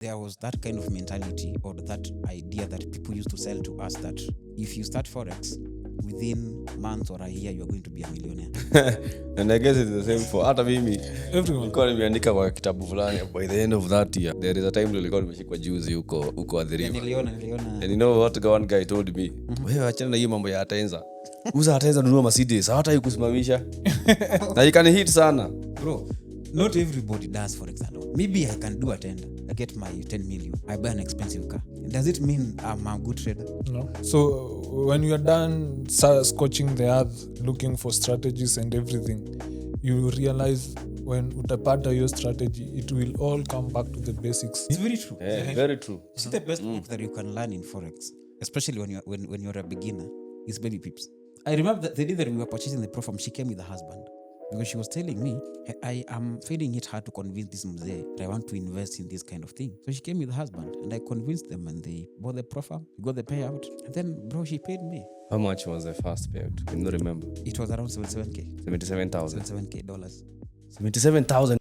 there was that kind of mentality or that idea that people used to sell to us that if you start Forex, within months or a year you are going to be a millionaire. And I guess it's the same for hata mimi Everyone. nilikuwa nimeandika kwa kitabu fulani by the end of that year there is a time nilikuwa nimeshikwa juzi huko at the river. Niliona. And you know what one guy told me, wewe achana na hiyo mambo ya Atenza, uza Atenza nunua Mercedes hata ikusimamisha. Na you can hit sana bro. Not everybody does Forex alone. Maybe I can do a tender, I get my 10 million, I buy an expensive car. Does it mean I'm a good trader? No. So when you are done scorching the earth, looking for strategies and everything, you realize when utapata your strategy, it will all come back to the basics. It's very true. yeah, very true. See, the best book that you can learn in Forex, especially when you're a beginner, is Baby Pips. I remember the day that we were purchasing the platform, she came with her husband because she was telling me, I am finding it hard to convince this mzee that I want to invest in this kind of thing. So she came with her husband and I convinced them and they bought the platform, we got the payout, and then bro, she paid me. How much was the first payout? I don't remember. It was around 77k. 77,000. $77k dollars. 77,000.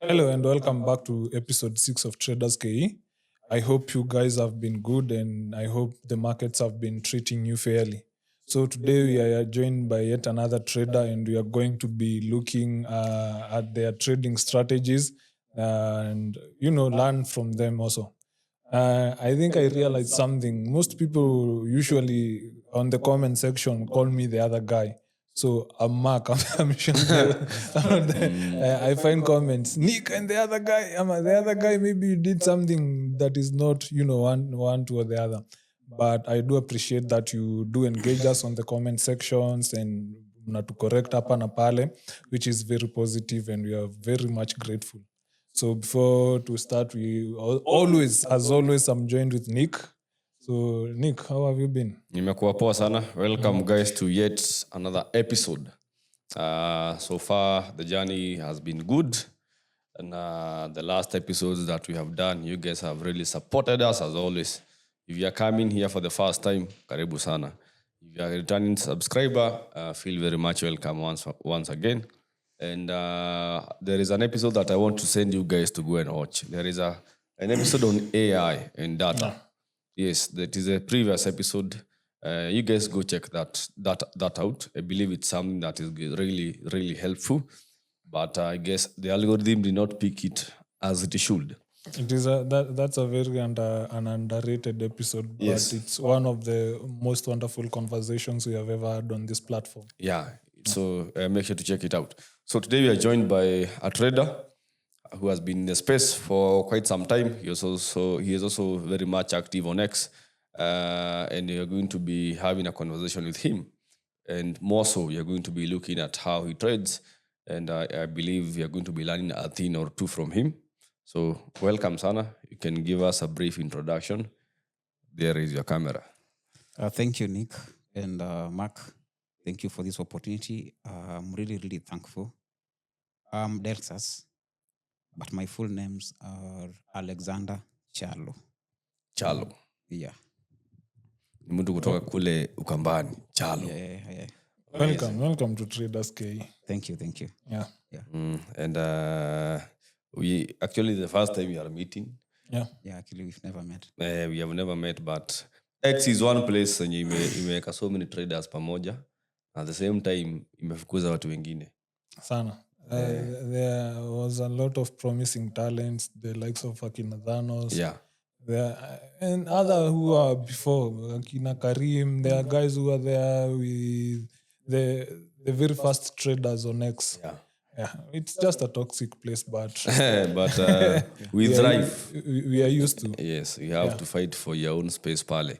Hello and welcome back to episode 6 of Traders KE. I hope you guys have been good and I hope the markets have been treating you fairly. So today we are joined by yet another trader and we are going to be looking at their trading strategies and learn from them also. I think I realized something. Most people usually on the comment section call me the other guy. So I'm Mark. I'm sure I find comments. Nick and the other guy. The other guy. Maybe you did something that is not, one to the other. But I do appreciate that you do engage us on the comment sections and to correct hapa na pale, which is very positive, and we are very much grateful. So before to start, as always, I'm joined with Nick. So Nick, how have you been? Nimekuwa poa sana. Welcome guys to yet another episode. So far the journey has been good, and the last episodes that we have done, you guys have really supported us as always. If you are coming here for the first time, karibu sana. If you are a returning subscriber, feel very much welcome once again. And there is an episode that I want to send you guys to go and watch. There is an episode on AI and data. Yes, that is a previous episode. You guys go check that out. I believe it's something that is really, really helpful. But I guess the algorithm did not pick it as it should. It is that's a very an underrated episode, but Yes. it's one of the most wonderful conversations we have ever had on this platform. Yeah, so make sure to check it out. So today we are joined by a trader who has been in the space for quite some time. He is also very much active on X, and we are going to be having a conversation with him. And more so, we are going to be looking at how he trades, and I believe we are going to be learning a thing or two from him. So welcome, Sana. You can give us a brief introduction. There is your camera. Thank you, Nick and Mark. Thank you for this opportunity. I'm really, really thankful. I'm Delxas, but my full names are Alexander Charlo. Chalo. Yeah. Ni mtu kutoka kule Ukambani. Chalo. Yeah. Welcome to Traders KE. Thank you. Yeah. And we actually the first time we are meeting. Yeah. Yeah, actually we've never met. We have never met, but X is one place yenye imeweka so many traders pamoja. At the same time imefukuza watu wengine. Sana. There was a lot of promising talents, the likes of Akina Thanos. Yeah. And other who are before, Akina Karim. There are guys who are there with the very first traders on X. Yeah, it's just a toxic place, but But we thrive. We are used to. Yes, you have to fight for your own space pale.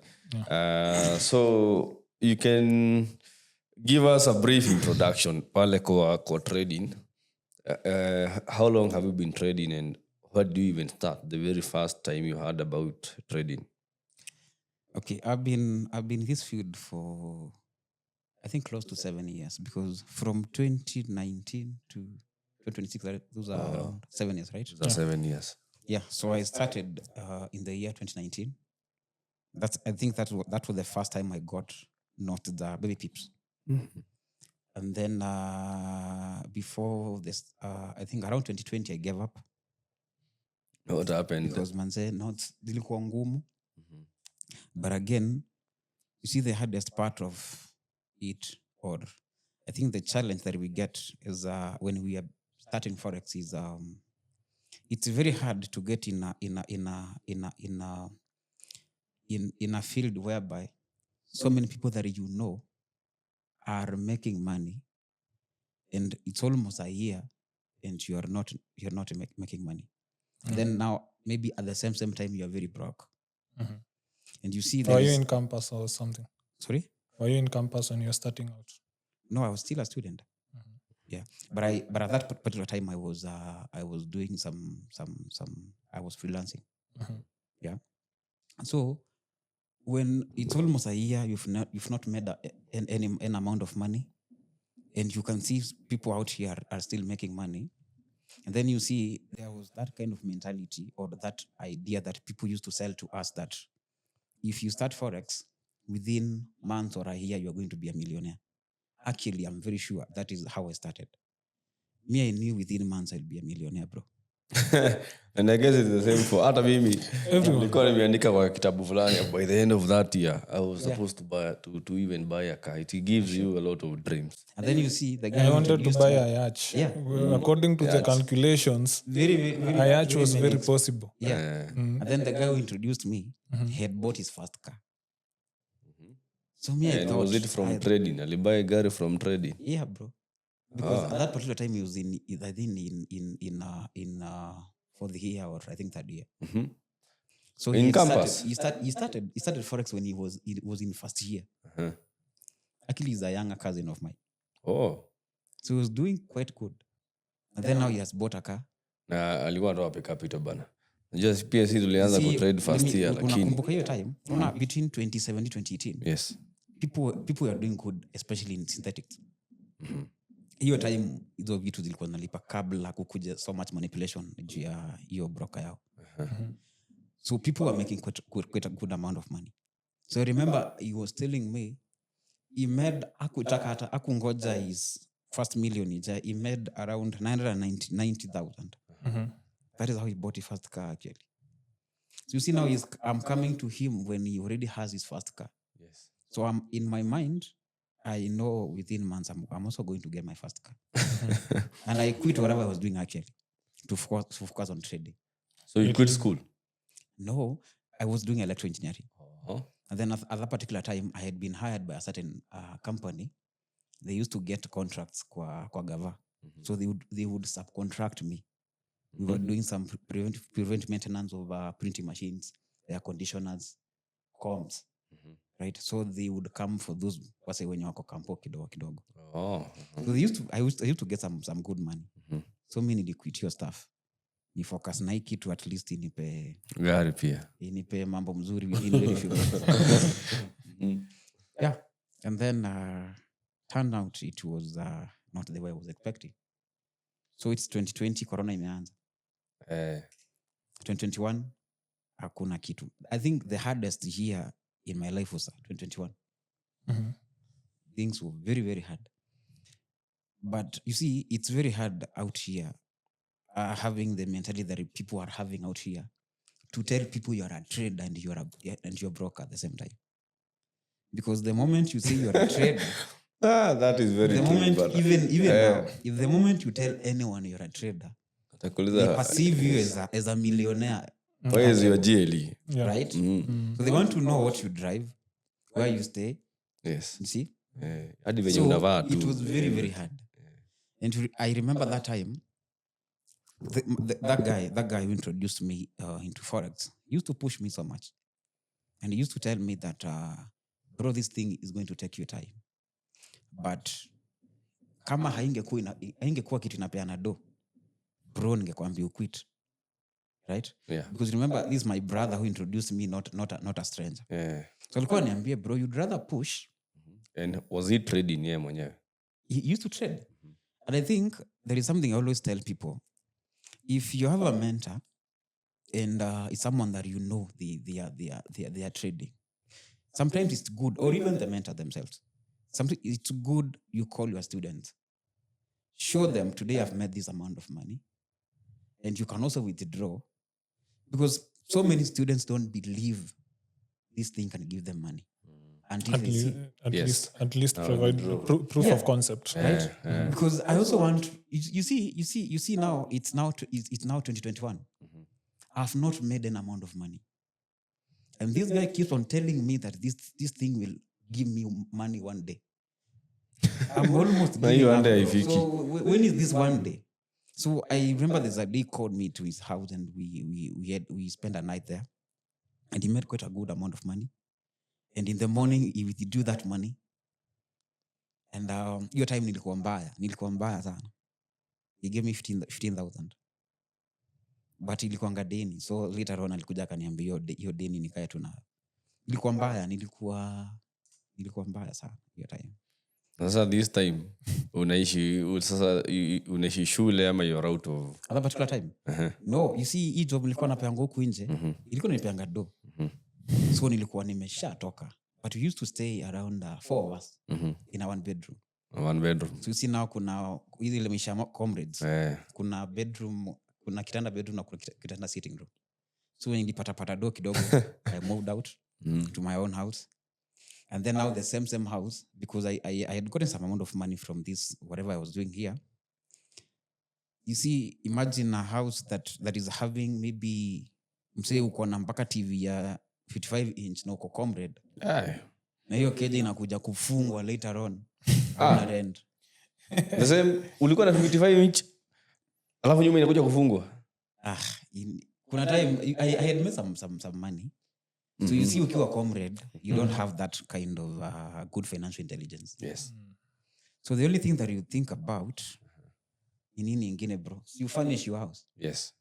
So you can give us a brief introduction pale kwa trading. How long have you been trading, and what do you even start? The very first time you heard about trading? Okay, I've been in this field for I think close to 7 years, because from 2019 to 2026, those are around 7 years, right? Those are 7 years. Yeah, so I started in the year 2019. I think that was the first time I got not the baby pips. And then before this, I think around 2020 I gave up What happened? because manze not zilikuwa ngumu. But again, you see the hardest part of it, or I think the challenge that we get is when we are starting Forex is it's very hard to get in a field whereby so many people that you know are making money, and it's almost a year and you're not making money. Then now maybe at the same time you're very broke. And you see Were you in campus or something? Sorry? Were you in campus when you were starting out? No, I was still a student. Yeah, but at that particular time I was doing some I was freelancing. Yeah, so when it's almost a year, you've not made an amount of money, and you can see people out here are still making money, and then you see there was that kind of mentality or that idea that people used to sell to us that if you start Forex within months or a year, you're going to be a millionaire. Actually, I'm very sure that is how I started. Me, I knew within months I'll be a millionaire, bro. And I guess it's the same for hata mimi. Everyone. Nilikuwa nimeandika kwa kitabu fulani, by the end of that year I was supposed to even buy a car. It gives you a lot of dreams. And then you see the guy I wanted to buy a yacht. Yeah. According to the calculations, very a yacht was very possible. Yeah. And then the guy who introduced me had bought his first car. So me, I And thought, was it from trading? Alibuy gari from trading? Yeah, bro. Because at that particular time he was in I think in fourth year or I think third year. So In campus? He started Forex when he was in first year. Actually, he's a younger cousin of mine. Oh. So he was doing quite good. And then now he has bought a car. Na alikuwa ndo ape capital bana. Just pia sisi tulianza ku trade first year lakini. Unakumbuka hiyo time? Between 2017 2018. Yes. People are doing good, especially in synthetics. Hiyo time hizo vitu zilikuwa nalipa kabla kukuja so much manipulation juu ya hiyo broker yao. So people were making quite a good amount of money. So I remember he was telling me he made akungoja his first million. He made around 990,000. That is how he bought his first car actually. So you see now I'm coming to him when he already has his first car. Yes. So I'm in my mind, I know within months I'm also going to get my first car. And I quit whatever I was doing actually to focus on trading. So you quit school? No, I was doing electrical engineering. And then at that particular time, I had been hired by a certain company. They used to get contracts kwa gava. So they would subcontract me. We were doing some preventive maintenance of printing machines, air conditioners, comms. Right? So they would come for those wase wenye wako kampo kidogo. So I used to get some good money. So many niliquit your stuff. Ni focus na hiki to at least inipe gari pia. Inipe mambo mzuri within very few months. Yeah. And then turned out it was not the way I was expecting. So it's 2020, corona imeanza. 2021 hakuna kitu. I think the hardest year in my life was 2021. Things were very, very hard. But you see, it's very hard out here having the mentality that people are having out here to tell people you're a trader and you're broke at the same time. Because the moment you say you're a trader, that is very the true, moment but, even now, if the moment you tell anyone you're a trader, they perceive you as a millionaire. Where is your GLE? Yeah. Right? So they want to know what you drive, where you stay. Yes. You see? Hadi venye So unavaa tu. it was very, very hard. And I remember that time, that guy who introduced me into Forex used to push me so much. And he used to tell me that, bro, this thing is going to take you time. But kama haingekuwa kitu inapeana do, bro, ningekwambia uquit. Right? Yeah. Because remember, this is my brother who introduced me, not a stranger. Yeah. So alikuwa niambie, bro, you'd rather push. And was he trading yeye mwenyewe? He used to trade. And I think there is something I always tell people. If you have a mentor and it's someone that you know they are trading, sometimes it's good, or even the mentor themselves. Something it's good you call your students. Show them today I've made this amount of money. And you can also withdraw. Because so many students don't believe this thing can give them money. Until At, they see. at least provide proof of concept. Right? Because I also want you see now it's now 2021. I've not made an amount of money. And this guy keeps on telling me that this thing will give me money one day. I'm almost giving up. So when is this one day? So I remember there's a day called me to his house and we spent a night there. And he made quite a good amount of money. And in the morning he withdrew that money. And your time nilikuwa mbaya sana. He gave me 15,000. But ilikuanga deni. So later on alikuja akaniambia hiyo deni nikae tu na. Ilikuwa mbaya, nilikuwa mbaya sana hiyo time. Sasa this time unaishi shule ama you're out of at that particular time? No, you see hii job nilikuwa napeanga huku nje. Ilikuwa nipeanga do. So nilikuwa nimeshatoka. But we used to stay around 4 of us in a one bedroom. So you see now kuna hizi ile misha comrades. Kuna bedroom, kuna kitanda bedroom na kuna kitanda sitting room. So when nilipata do kidogo, I moved out to my own house. And then now the same house, because I had gotten some amount of money from this, whatever I was doing here. You see, imagine a house that is having maybe, msee uko na mpaka TV ya 55 inch na uko comrade. Na hiyo keja inakuja kufungwa later on. Na rent. The same, ulikuwa na 55 inch, alafu nyuma inakuja kufungwa. Kuna time, I had made some money. So you see ukiwa comrade, you don't have that kind of good financial intelligence. Yes. So the only thing that you think about in nini ingine bro, you furnish your house. Yes,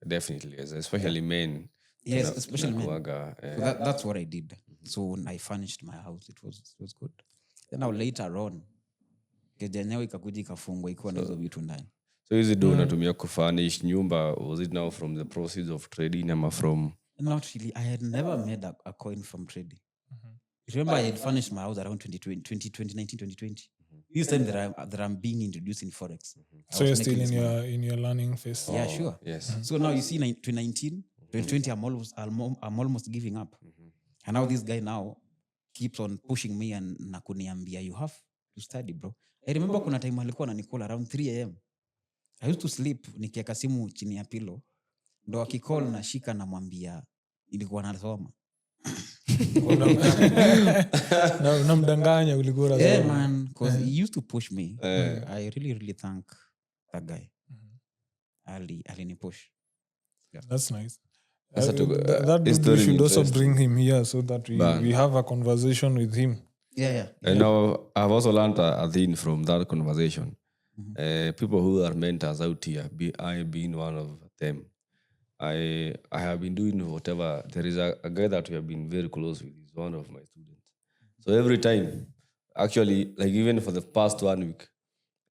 definitely. Yes. Especially men. Yes, especially men. So that's what I did. So when I furnished my house, it was good. Then now later on, kejenyewe ikakuja ikafungwa ikuwa na hizo vitu ndani. So is it unatumia kufurnish nyumba, was it now from the proceeds of trading ama from... Not really. I had never made a coin from trading. Remember, I had furnished my house around 2020. This time that I'm being introduced in Forex. So you're still in your learning phase. Yeah, sure. Yes. So now you see 2019, 2020, I'm almost giving up. And now this guy now keeps on pushing me and nakuniambia, you have to study, bro. I remember kuna time alikuwa ananicall around 3 a.m. I used to sleep nikiweka simu chini ya pillow. Ndo akicall na shika na mwambia ilikuwa nasoma. Unamdanganya ulikuwa nasoma. Yeah man, because he used to push me. I really thank that guy. Ali push. Yeah. That's nice. That we should also bring him here so that we have a conversation with him. Yeah. And now I've also learned a thing from that conversation. People who are mentors out here, I being one of them. I have been doing whatever. There is a guy that we have been very close with. He's one of my students. So every time, actually, like even for the past 1 week,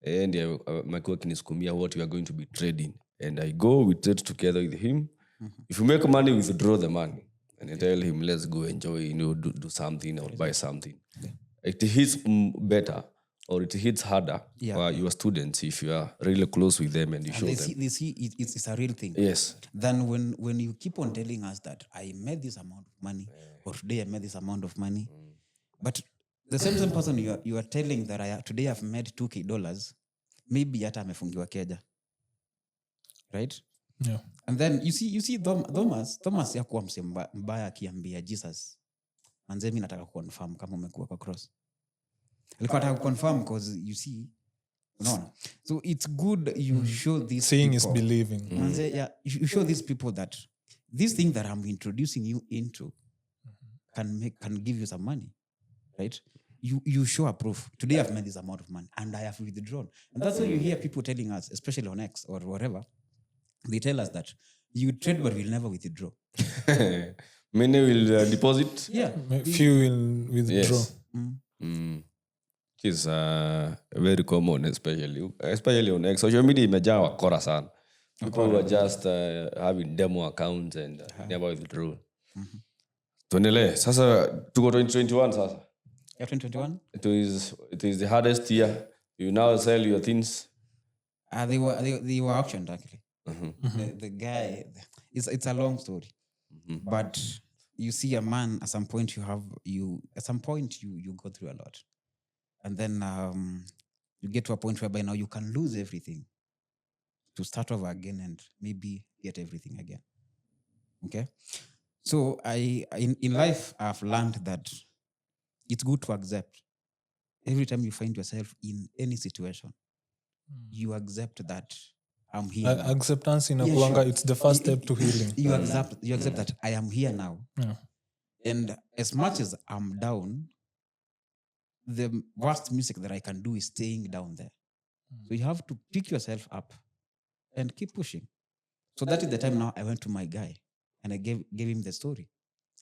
and my coach is coming what we are going to be trading. And I go, we trade together with him. If you make money, we withdraw the money. And I tell him, let's go enjoy, do something or buy something. Yeah. It hits better or it hits harder for your students if you are really close with them and you show them. They see it's a real thing. Yes. Then when you keep on telling us that I made this amount of money or today I made this amount of money, but the same person you are telling that today I've made $2,000, maybe hata amefungiwa keja. Right? Yeah. And then you see Thomas yakuwa mse mbaya akiambia Jesus, manze mimi nataka kuconfirm kama umekuwa kwa cross. Alikuwa nataka kuconfirm because you see, unaona. So it's good you show this seeing people, is believing. Manze, you show these people that this thing that I'm introducing you into can give you some money, right? You show a proof. Today I've made this amount of money and I have withdrawn. And that's why you hear people telling us, especially on X or whatever, they tell us that you trade but will never withdraw. Many will deposit. Yeah. Few will withdraw. Yes. It's very common, especially on X. Social media imejaa wakora sana. People who are just having demo accounts and never withdraw. tuendelee sasa tuko 2021 sasa. Yeah, 2021. It is the hardest year. You now sell your things. They were auctioned actually. The guy, it's a long story, but you see a man at some point you go through a lot, and then you get to a point whereby now you can lose everything to start over again and maybe get everything again. Okay, so in life I've learned that it's good to accept every time you find yourself in any situation. You accept that I'm here now. Acceptance in a Yeah, kuanga, sure. it's the first step to healing. You accept that I am here now. Yeah. And as much as I'm down, the worst mistake that I can do is staying down there. So you have to pick yourself up and keep pushing. So that is the time now I went to my guy and I gave him the story.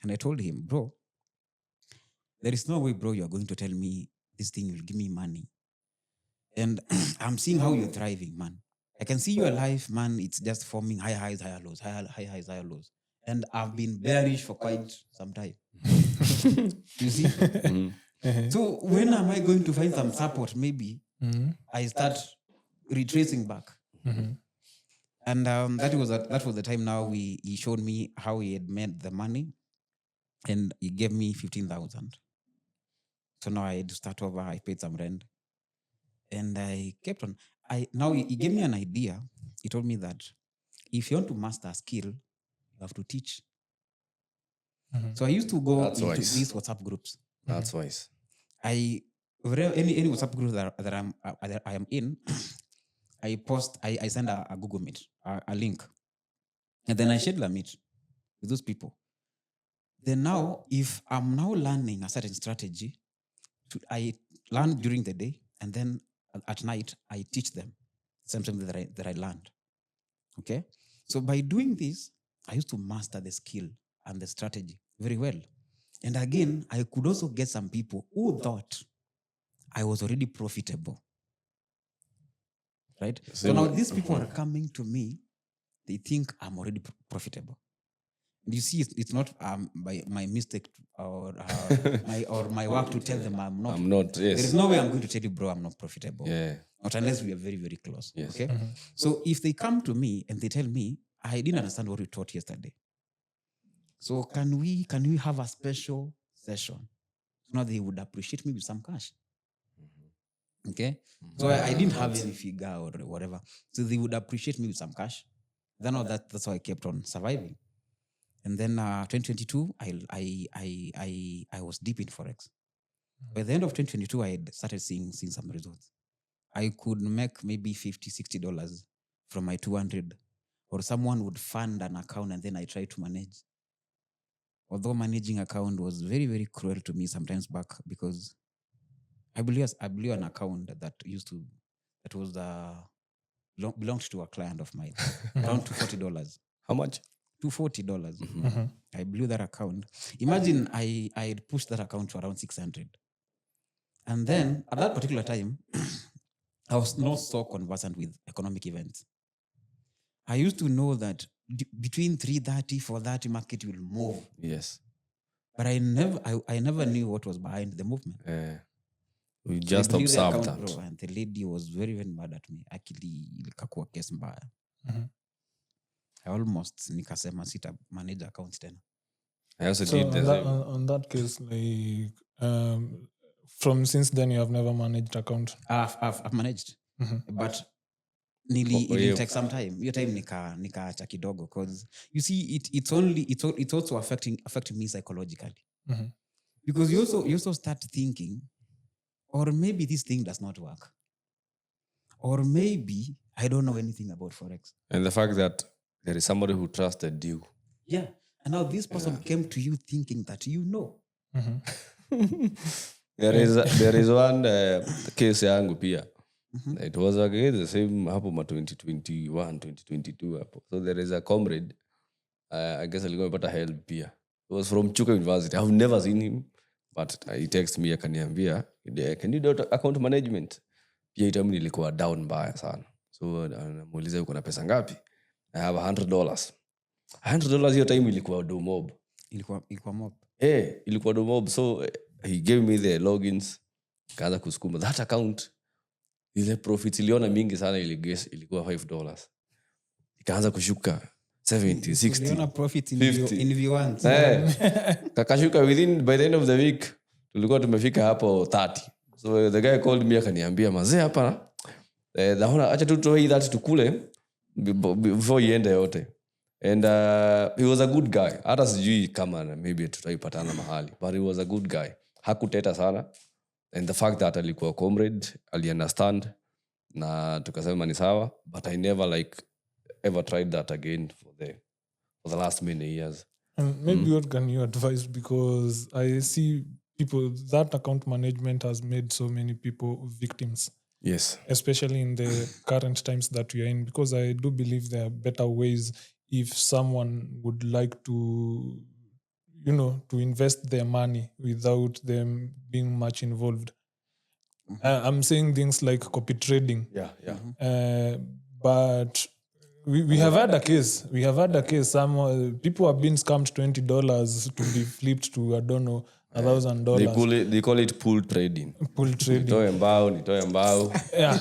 And I told him, bro, there is no way, bro, you're going to tell me this thing will give me money. And I'm seeing how you're thriving, man. I can see your life, man. It's just forming high highs, higher lows, high highs, higher lows. And I've been bearish for quite some time. You see? So when am I going to find some support? Maybe I start retracing back. And that was the time now he showed me how he had made the money, and he gave me 15,000. So now I had to start over. I paid some rent, and I kept on. Now he gave me an idea. He told me that if you want to master a skill, you have to teach. So I used to go into these WhatsApp groups. That's wise. Any WhatsApp group that I am in, I send a Google Meet, a link, and then I schedule a meet with those people. Then now, if I'm now learning a certain strategy, I learn during the day, and then at night I teach them something that I learned. Okay, so by doing this, I used to master the skill and the strategy very well. And again, I could also get some people who thought I was already profitable. Right? So now these people are coming to me, they think I'm already profitable. And you see, it's not by my mistake or my work to tell them I'm not. Yes. There is no way I'm going to tell you, bro, I'm not profitable. Yeah. Not unless we are very, very close. Yes. Okay. So if they come to me and they tell me, I didn't understand what you taught yesterday. So can we have a special session? Now they would appreciate me with some cash. Okay. So I didn't have any figure or whatever. So they would appreciate me with some cash. Then that's how I kept on surviving. And then 2022, I was deep in Forex. By the end of 2022, I had started seeing some results. I could make maybe $50, $60 from my 200, or someone would fund an account and then I tried to manage. Although managing account was very, very cruel to me sometimes back, because I believe an account that was belonged to a client of mine, around $240. How much? $240. I blew that account. Imagine I had pushed that account to around 600. And then at that particular time, I was not so conversant with economic events. I used to know that between 330, 430 market will move. Yes. But I never knew what was behind the movement. We just observed that. Bro, and the lady was very, very mad at me. Actually, ilikakuwa kesi mbaya. I almost nikasema sita manage account tena. I also did that. On that case, like from since then you have never managed account. I've managed, but it take some time. Your time nikaacha kidogo, because you see it's also affecting me psychologically, because you also start thinking, or maybe this thing does not work, or maybe I don't know anything about Forex. And the fact that there is somebody who trusted you. Yeah. And now this person came to you thinking that you know. There is one case yangu pia. It was again the same hapo ma 2021, 2022 hapo. So there is a comrade, I guess alikuwa amepata help pia. It was from Chuka University. I've never seen him, but he texted me akaniambia, can you do account management? Pia itamu nilikuwa down mbaya sana. So namuuliza uko na pesa ngapi? I have $100. $100 hiyo time ilikuwa do mob. Ilikuwa mob. ilikuwa domob. So he gave me the logins, kaanza kusukuma that account. Ile profit iliona mingi sana, ilikuwa $5, ikaanza kushuka 70, 60, Uliona profit in 50. in V1. Kakashuka by the end of the week tulikuwa tumefika hapo 30. So the guy called me akaniambia, mazee hapa naona acha tu tutoe that tukule before iende yote. And he was a good guy. Hata sijui kama maybe tutaipatana mahali, but he was a good guy. Hakuteta sana. And the fact that alikuwa comrade, ali understand, na tukasema ni sawa, but I never ever tried that again for the last many years. And maybe what can you advise? Because I see people, that account management has made so many people victims. Yes. Especially in the current times that we are in, because I do believe there are better ways if someone would like to, to invest their money without them being much involved. I'm saying things like copy trading. Yeah. But we have had a case. We have had a case. Some people have been scammed $20 to be flipped to, I don't know, $1,000. They call it pool trading. Pool trading. Nitoe mbao. Yeah,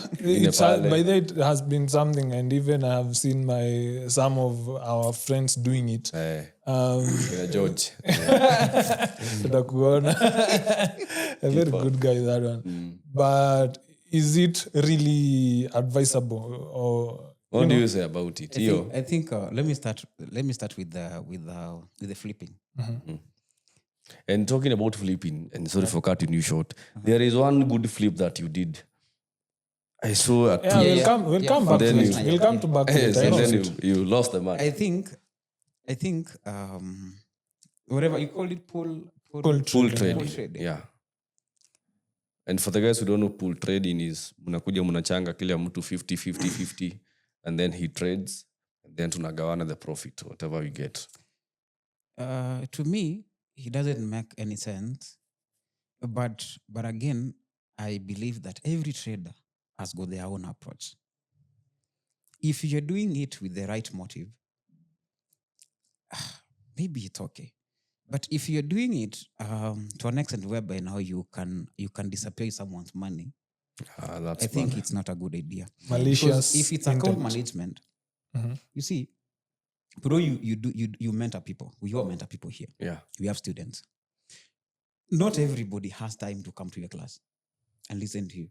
by that it has been something, and even I have seen some of our friends doing it. George. Tutakuona. A very good guy, that one. But is it really advisable, or what do you say about it? I think let me start with the flipping. And talking about flipping, and sorry for cutting you short, there is one good flip that you did. I saw at we'll come back to it. We'll come back to it. And then you lost the money. I think whatever you call it, pool trading. Yeah. And for the guys who don't know, pool trading is mnakuja mnachanga kila mtu 50, and then he trades, and then tunagawana the profit, whatever we get. To me, it doesn't make any sense. But again, I believe that every trader has got their own approach. If you're doing it with the right motive, maybe it's okay. But if you're doing it to an extent whereby now you can disappear someone's money, I think it's not a good idea. Malicious. Because if it's account management, you see, bro, you mentor people. We all mentor people here. Yeah. We have students. Not everybody has time to come to your class and listen to you.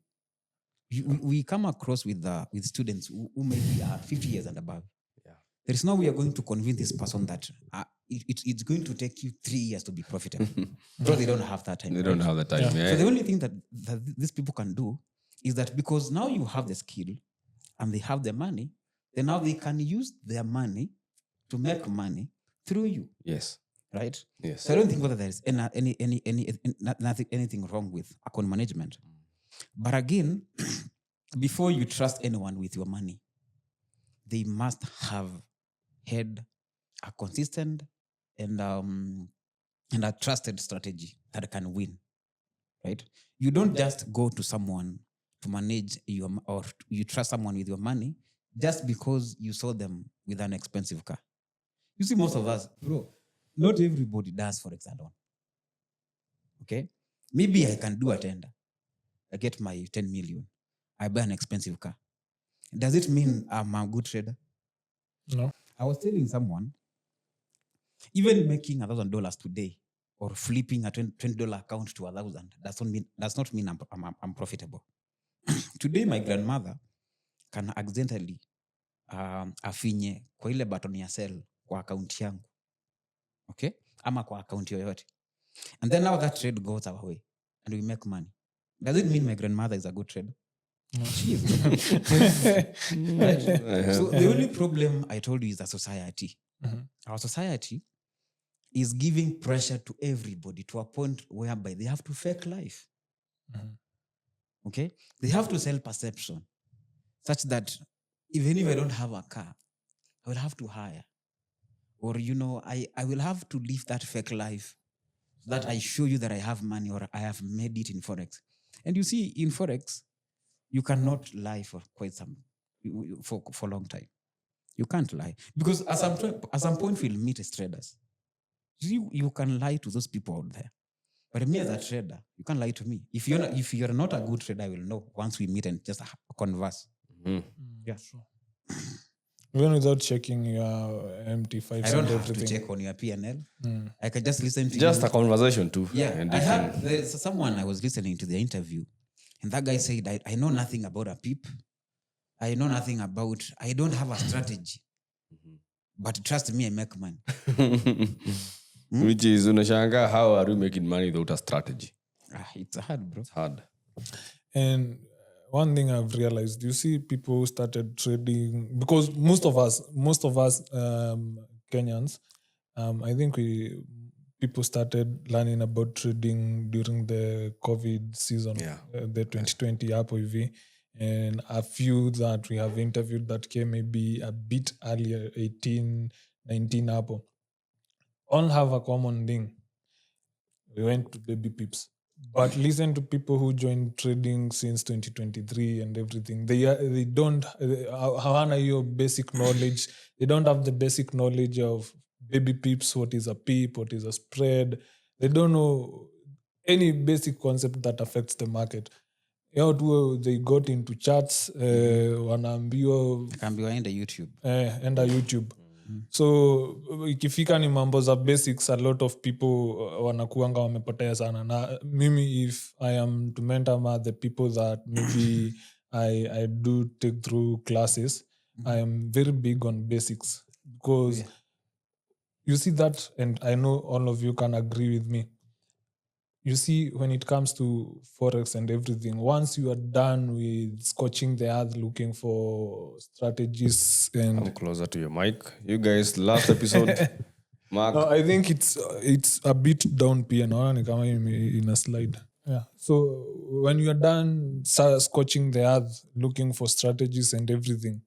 We come across with students who maybe are 50 years and above. Yeah. There is no way you're going to convince this person that it's going to take you 3 years to be profitable. Because they don't have that time. They don't have the time. Yeah. So the only thing that these people can do is that because now you have the skill and they have the money, then now they can use their money to make money through you. Yes. Right? Yes. So I don't think whether there is anything wrong with account management. But again, before you trust anyone with your money, they must have had a consistent and a trusted strategy that can win. Right? You don't just go to someone to manage or you trust someone with your money just because you saw them with an expensive car. You see, most of us, bro, not everybody does Forex alone. Okay? Maybe I can do a tender. I get my 10 million. I buy an expensive car. Does it mean I'm a good trader? No. I was telling someone, even making $1,000 today or flipping a $20 account to 1,000 does not mean I'm profitable. Today, my grandmother can accidentally afinye kwa ile button ya sell kwa account yangu. Okay? Ama kwa account yoyote. And then now that trade goes our way and we make money. Does it mean my grandmother is a good trader? No. She is. Right? So the only problem I told you is the society. Our society is giving pressure to everybody to a point whereby they have to fake life. Okay? They have to sell perception such that even if I don't have a car, I will have to hire. Or, I will have to live that fake life so that I show you that I have money or I have made it in Forex. And you see, in Forex, you cannot lie for for a long time. You can't lie. Because at some point, we'll meet as traders. you can lie to those people out there. But me as a trader, you can't lie to me. If you're not a good trader, I will know once we meet and just converse. Yeah. Sure. Even without checking your empty files I don't and have everything. to check on your P&L. I can just listen to Just you. a conversation too. Yeah, And I you had can- there's someone I was listening to the interview, and that guy said, I know nothing about a PIP. I know nothing about, I don't have a strategy. But trust me, I make money. Which is unashanga, how are you making money without a strategy? It's hard, bro. It's hard. And one thing I've realized, you see people who started trading, because most of us Kenyans, I think people started learning about trading during the COVID season, Yeah. the 2020 hapo hivi, and a few that we have interviewed that came maybe a bit earlier, 18, 19 hapo, all have a common thing. We went to baby pips. But listen to people who joined trading since 2023 and everything. They don't hawana your basic knowledge. They don't have the basic knowledge of baby pips, what is a pip, what is a spread. They don't know any basic concept that affects the market. They got into charts, wanaambiwa Akaambiwa ende YouTube. enda YouTube. So ikifika ni mambo za basics, a lot of people wanakuanga wamepotea sana. Na mimi, if I am to mentor the people that maybe I do take through classes, I am very big on basics, because you see that, and I know all of you can agree with me. You see, when it comes to Forex and everything, once you are done with scorching the earth looking for strategies and... Come closer to your mic. You guys, last episode, Mark. No, I think it's a bit down P, naona ni kama in a slide. Yeah. So when you are done scorching the earth looking for strategies and everything,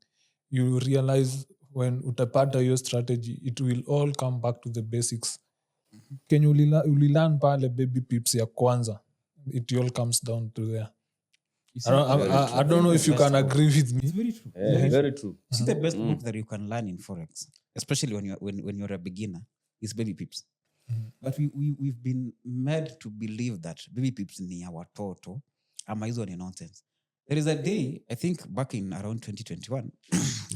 you realize when utapata your strategy, it will all come back to the basics. Kenye ulilearn pale baby pips ya kwanza, it all comes down to there. I don't know if you can agree with me. It's very true. Yeah, very true. See, the best book that you can learn in Forex, especially when you're a beginner, is baby pips. But we've been made to believe that baby pips ni ya watoto ama hizo ni nonsense. There is a day, I think back in around 2021,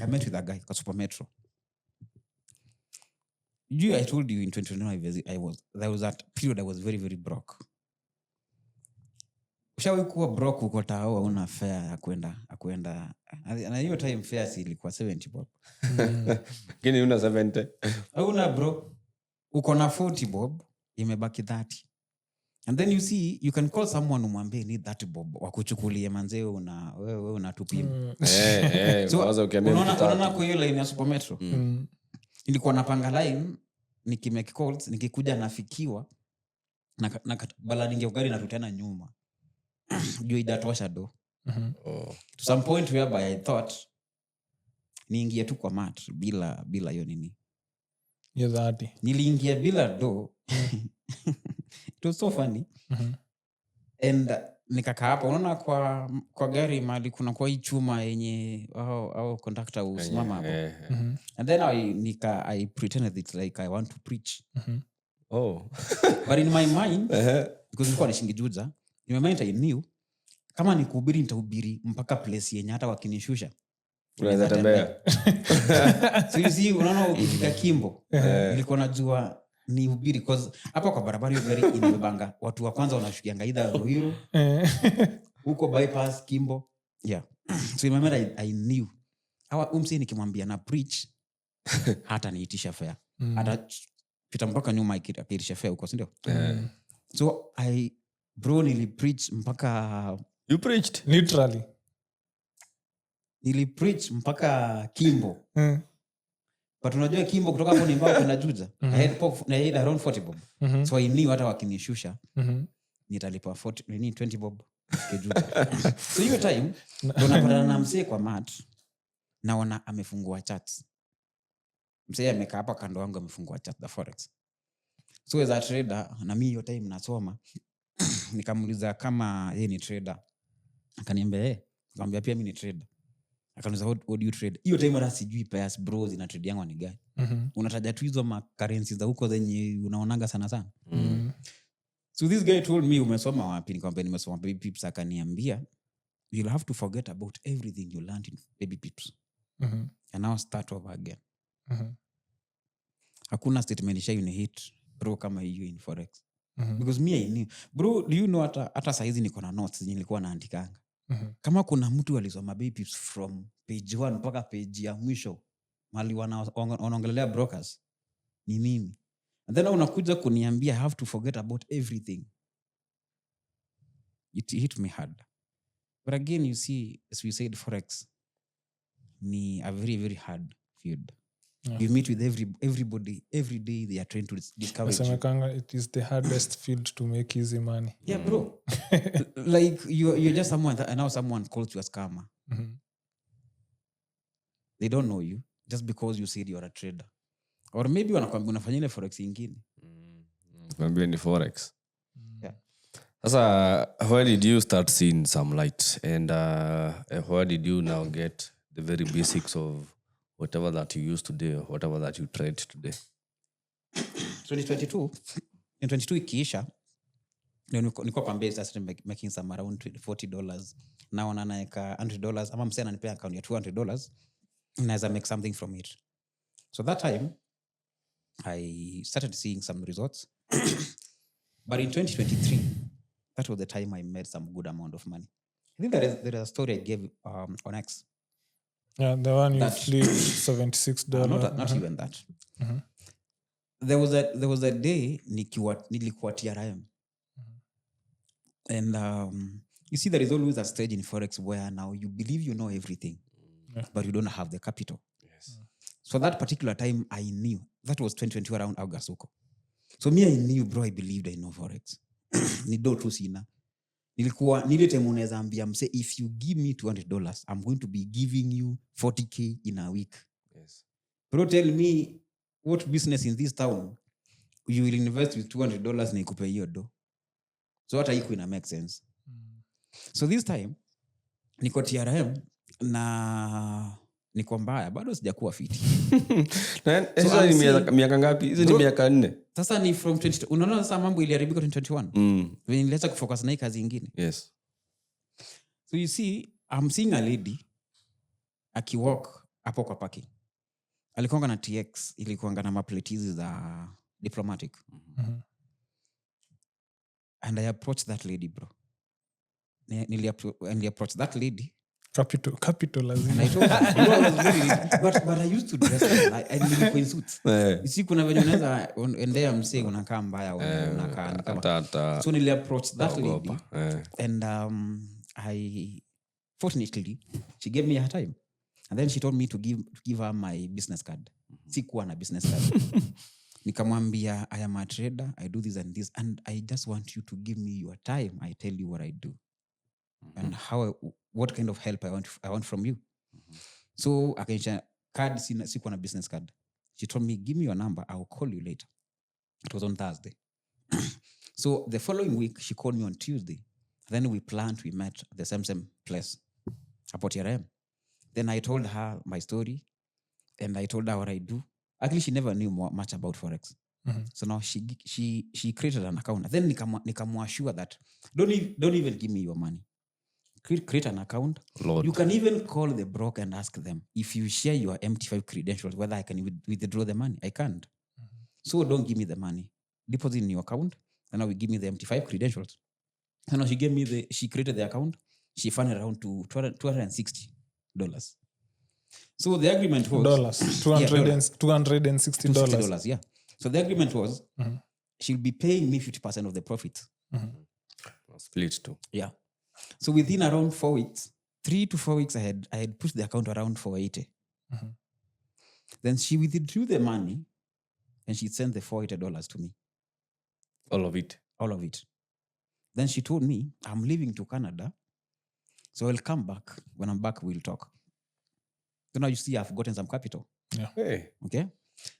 I met with a guy called Super Metro. I told you in 2021 there was that period I was very, very broke. Ushawahi kuwa broke uko tao hauna fare ya kwenda na hiyo time fare si ilikuwa 70 bob. Kini una 70. Hauna bro. Uko na 40 bob, imebaki 30. And then you see, you can call someone umwambie need 30 bob wakuchukulie manzee wewe unatupima. So unaona kwa hiyo line ya Super Metro. Nilikuwa napanga line nikimake calls, nikikuja nafikiwa na bala ninge gari narutana nyuma. Juu idatosha do. To some point whereby I thought niingie tu kwa mat bila hiyo nini. Yeah, that. Niliingia bila do. It was so funny. And nikakaa hapa, unaona kwa gari mali kuna kwa hii chuma yenye au conductor usimama hapo. And then I pretended it's like I want to preach. But in my mind, because nilikuwa nishingijuza, in my mind I knew kama nikuhubiri nitahubiri mpaka place yenye hata wakinishusha unaweza tembea. So you see, unaona ukifika Kimbo, nilikuwa najua ni hubiri, because hapa kwa barabara hiyo gari inabanga watu wa kwanza wanashukianga either Ruiru huko bypass Kimbo. Yeah. So in my mind I knew hawa umsi nikimwambia na preach hata niitisha fare. Hata pita mpaka nyuma akiitisha fare huko, si ndio? So nili preach mpaka... You preached? Literally. Nili preach mpaka Kimbo. But unajua Kimbo kutoka hapo ni mbao kuna Juja. I had around 40 bob. So I knew hata wakinishusha nitalipa 20 bob Juja. So hiyo time tunapatana na msee kwa mat, naona amefungua charts. Msee amekaa hapa kando wangu amefungua chart the Forex. So as a trader, na mimi hiyo time nasoma, nikamuuliza kama yeye ni trader. Akaniambia nikamwambia pia mimi ni trader. Akaniuliza what do you trade? Hiyo time hata sijui pairs bro zina trade yangu ni gani. Unataja tu hizo ma currencies za huko zenye unaonanga sana. So this guy told me umesoma wapi? Nikamwambia nimesoma baby pips. Akaniambia you'll have to forget about everything you learned in baby pips and now start over again. Hakuna statement isha hit bro kama hiyo in forex. Because me I knew bro, do you know hata saizi niko na notes nilikuwa naandikanga. Kama kuna mtu alisoma baby pips from page 1 mpaka page ya mwisho mali wanaongelea brokers ni mimi. And then unakuja kuniambia I have to forget about everything. It hit me hard. But again, you see, as we said, forex ni a very, very hard field. You meet with everybody every day. They are trying to discourage you. It is the hardest field to make easy money. Yeah, bro. Like you're just someone that, and now someone calls you a scammer. They don't know you just because you said you're a trader. Or maybe wanakwambia unafanya ile forex ingine. Maybe ni forex. Yeah. Sasa, where did you start seeing some light? And where did you now get the very basics of whatever that you use today or whatever that you trade today? 2022 ikiisha niko kwa mbezi started making some around $40. Now naeka $100 ama msee ananipea account ya $200 naweza make something from it. So that time I started seeing some results. But in 2023 that was the time I made some good amount of money. I think there is a story I gave on X. Yeah, the one you flipped $76. Not even that. There was a day nilikuwa TRM. And you see, there is always a stage in forex where now you believe you know everything, but you don't have the capital. Yes. So that particular time I knew that was 2020 around August. So me I knew, bro, I believed I know forex. Nido tu sina. Nilikuwa nilete muneza ambia mse, if you give me $200, I'm going to be giving you $40K in a week. Yes. Bro, tell me what business in this town you will invest with $200 na ikupe hiyo do. So hata iko ina make sense. So this time niko TRM na niko mbaya, bado sijakuwa fiti. Sasa ni miaka ngapi? Hizo ni miaka 4. Sasa ni from 20. Unaona sasa mambo iliharibika 2021. When niliacha kufocus na hii kazi nyingine. Yes. So you see, I'm seeing a lady akiwalk hapo kwa parking. Alikuwa na TX, ilikuwa na maplate hizi za diplomatic. And I approached that lady, bro. Nili approach that lady. Capital lazima. And I told her, bro, I was very, but I used to dress I nilikuwa in suits. You see, kuna venye unaweza endea msee unakaa mbaya unakaa ni kama. So nili approach that lady. And I fortunately she gave me her time. And then she told me to give her my business card. Sikuwa na business card. Nikamwambia, I am a trader, I do this and this, and I just want you to give me your time. I tell you what I do. And what kind of help I want from you. So akanisha card sikuwa na business card. She told me, give me your number, I will call you later. It was on Thursday. So the following week she called me on Tuesday. Then we met at the same place, about TRM. Then I told her my story and I told her what I do. Actually, she never knew much about forex. So now she created an account. Then nikamwashua that don't even give me your money. Create an account. Lord. You can even call the broker and ask them if you share your MT5 credentials whether I can withdraw the money. I can't. So don't give me the money. Deposit in your account. And now we give me the MT5 credentials. And now she created the account. She funded around to $260. So the agreement was $260. Yeah. So the agreement was she'll be paying me 50% of the profit. Split too. Yeah. So within around 4 weeks, 3 to 4 weeks I had pushed the account around $480. Then she withdrew the money and she sent the $480 to me. All of it. Then she told me, I'm leaving to Canada, so I'll come back. When I'm back, we'll talk. So now you see I've gotten some capital. Yeah. Hey. Okay.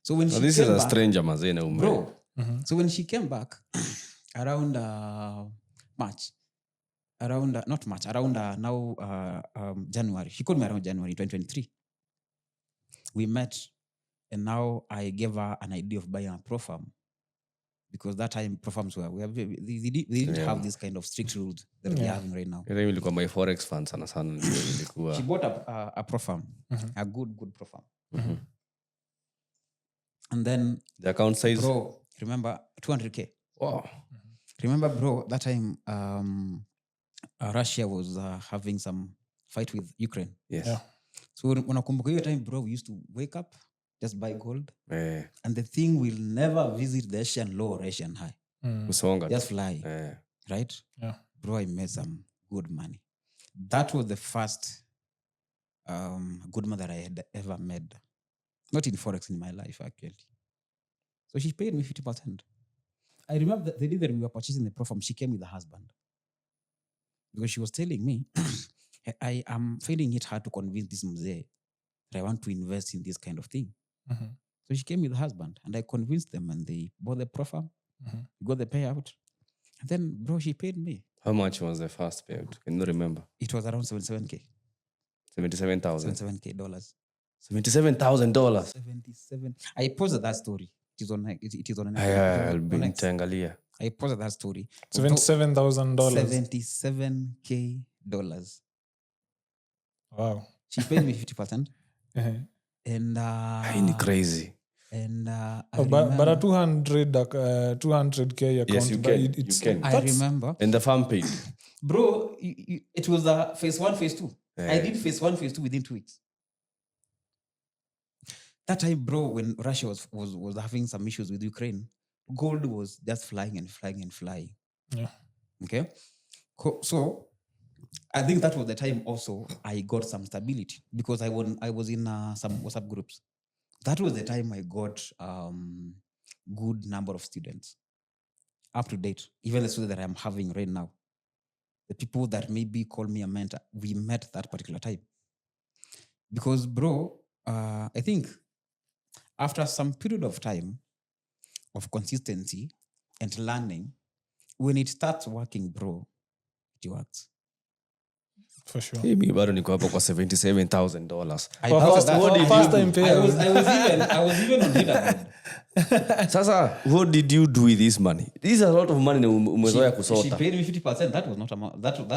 So when this is a stranger, mazena umre. Bro. So when she came back around March, around not much, around now January. She called me around January 2023. We met, and now I gave her an idea of buying a pro farm, because that time pro farms they didn't have this kind of strict rules that we are having right now. Ile ilikuwa my forex fund sana sana ndio ilikuwa. She bought a pro farm, a good pro farm. And then The account size, bro, remember 200K. wow. Remember, bro, that time Russia was having some fight with Ukraine. Yes. Yeah. So unakumbuka hiyo time, bro, we used to wake up, just buy gold, Eh, and the thing will never visit the Asian low or Asian high. kusonga. Just fly, right? Yeah. Bro, I made some good money. That was the first good money that I had ever made. Not in Forex, in my life, actually. So she paid me 50%. I remember the day that we were purchasing the pro farm, she came with her husband. Because she was telling me, I am finding it hard to convince this mzee that I want to invest in this kind of thing. So she came with her husband, and I convinced them, and they bought the pro farm, got the payout. And then, bro, she paid me. How much was the first payout? Can you remember? It was around 77K. 77,000. $77K. $77,000. 77. I posted that story. It is on. It is on. I'll be on X. nitaangalia. I posted that story. $77,000. $77K. Wow. She paid me 50%. And Hii ni crazy. and I But a 200K account. Yes, you but can. it's, You can. I remember, And the farm paid. bro. It was phase 1, phase 2. I did phase 1, phase 2 within 2 weeks. That time, bro, when Russia was having some issues with Ukraine, gold was just flying and flying and flying. Yeah. Okay. So I think that was the time also I got some stability, because I was in some WhatsApp groups. That was the time I got good number of students up to date. Even the students that I'm having right now, the people that maybe call me a mentor, we met that particular time. Because, bro, I think after some period of time of consistency and learning, when it starts working, bro, it works. For sure. Hey, mi bado niko hapo kwa $77,000. I For posted that. first time I payout. was even on leaderboard. Sasa, what did you do with this money? This is a lot of money na umezoea She kusota. paid me 50%. That was not amount. That was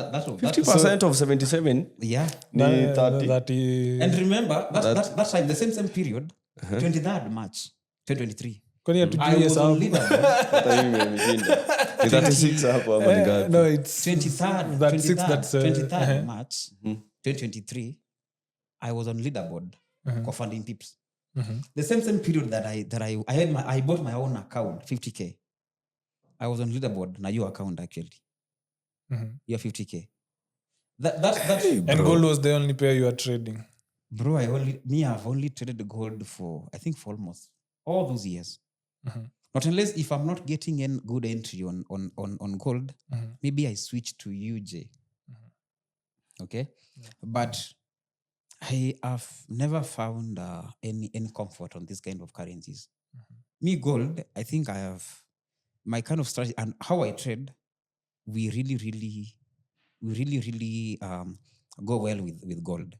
50% of 77 yeah. ni 30. 30. And remember that time, the same period, 23rd March 2023. Kwani I hatujui was on hesabu? leaderboard. Hata mimi nimeshinda. Ni 36 hapo ama ni ngapi? No, it's 23rd that's 23rd March 2023. I was on leaderboard for funding tips. The same period that I bought my own account, 50K. I was on leaderboard na your account actually. Your 50K. That and gold was the only pair you are trading. bro, I've only traded gold for I think for almost all those years. Not unless if I'm not getting in good entry on gold, maybe I switch to UJ. Okay, but I have never found any comfort on this kind of currencies. Me gold, I think I have my kind of strategy and how I trade. We really go well with gold.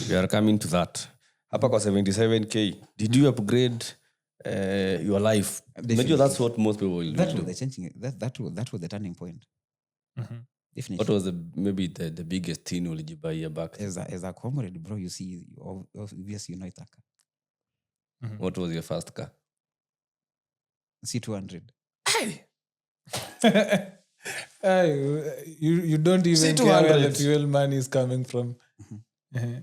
We are coming to that. Hapa kwa 77K, did you upgrade your life? Maybe that's what most people will That do. was the changing. That was the turning point. Definitely. What was maybe the biggest thing ulijibuy back? As a comrade, bro, you see, obviously you know it's a car. What was your first car? C200. You don't even C200. care where the fuel money is coming from.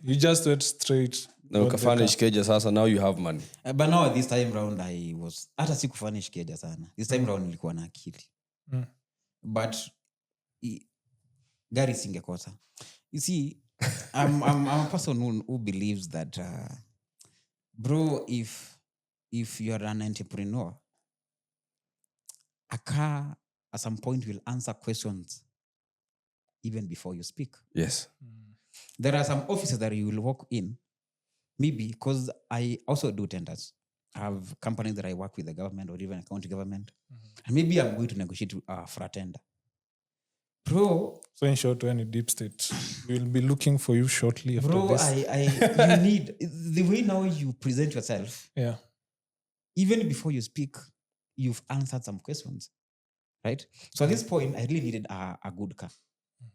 You just went straight. Na ukafanish keja sasa, now you have money. But now this time round I was hata sikufanish keja sana. This time round nilikuwa na akili. But gari singekosa. You see, I'm a person who believes that bro, if you're an entrepreneur, a car at some point will answer questions even before you speak. Yes. There are some offices that you will walk in, maybe because I also do tenders. I have companies that I work with the government or even a county government. And maybe I'm going to negotiate for a tender. Bro, So in short, when you deep state, we'll be looking for you shortly after Bro, this. you need the way now you present yourself. Yeah. Even before you speak, you've answered some questions, right? So at this point, I really needed a good car,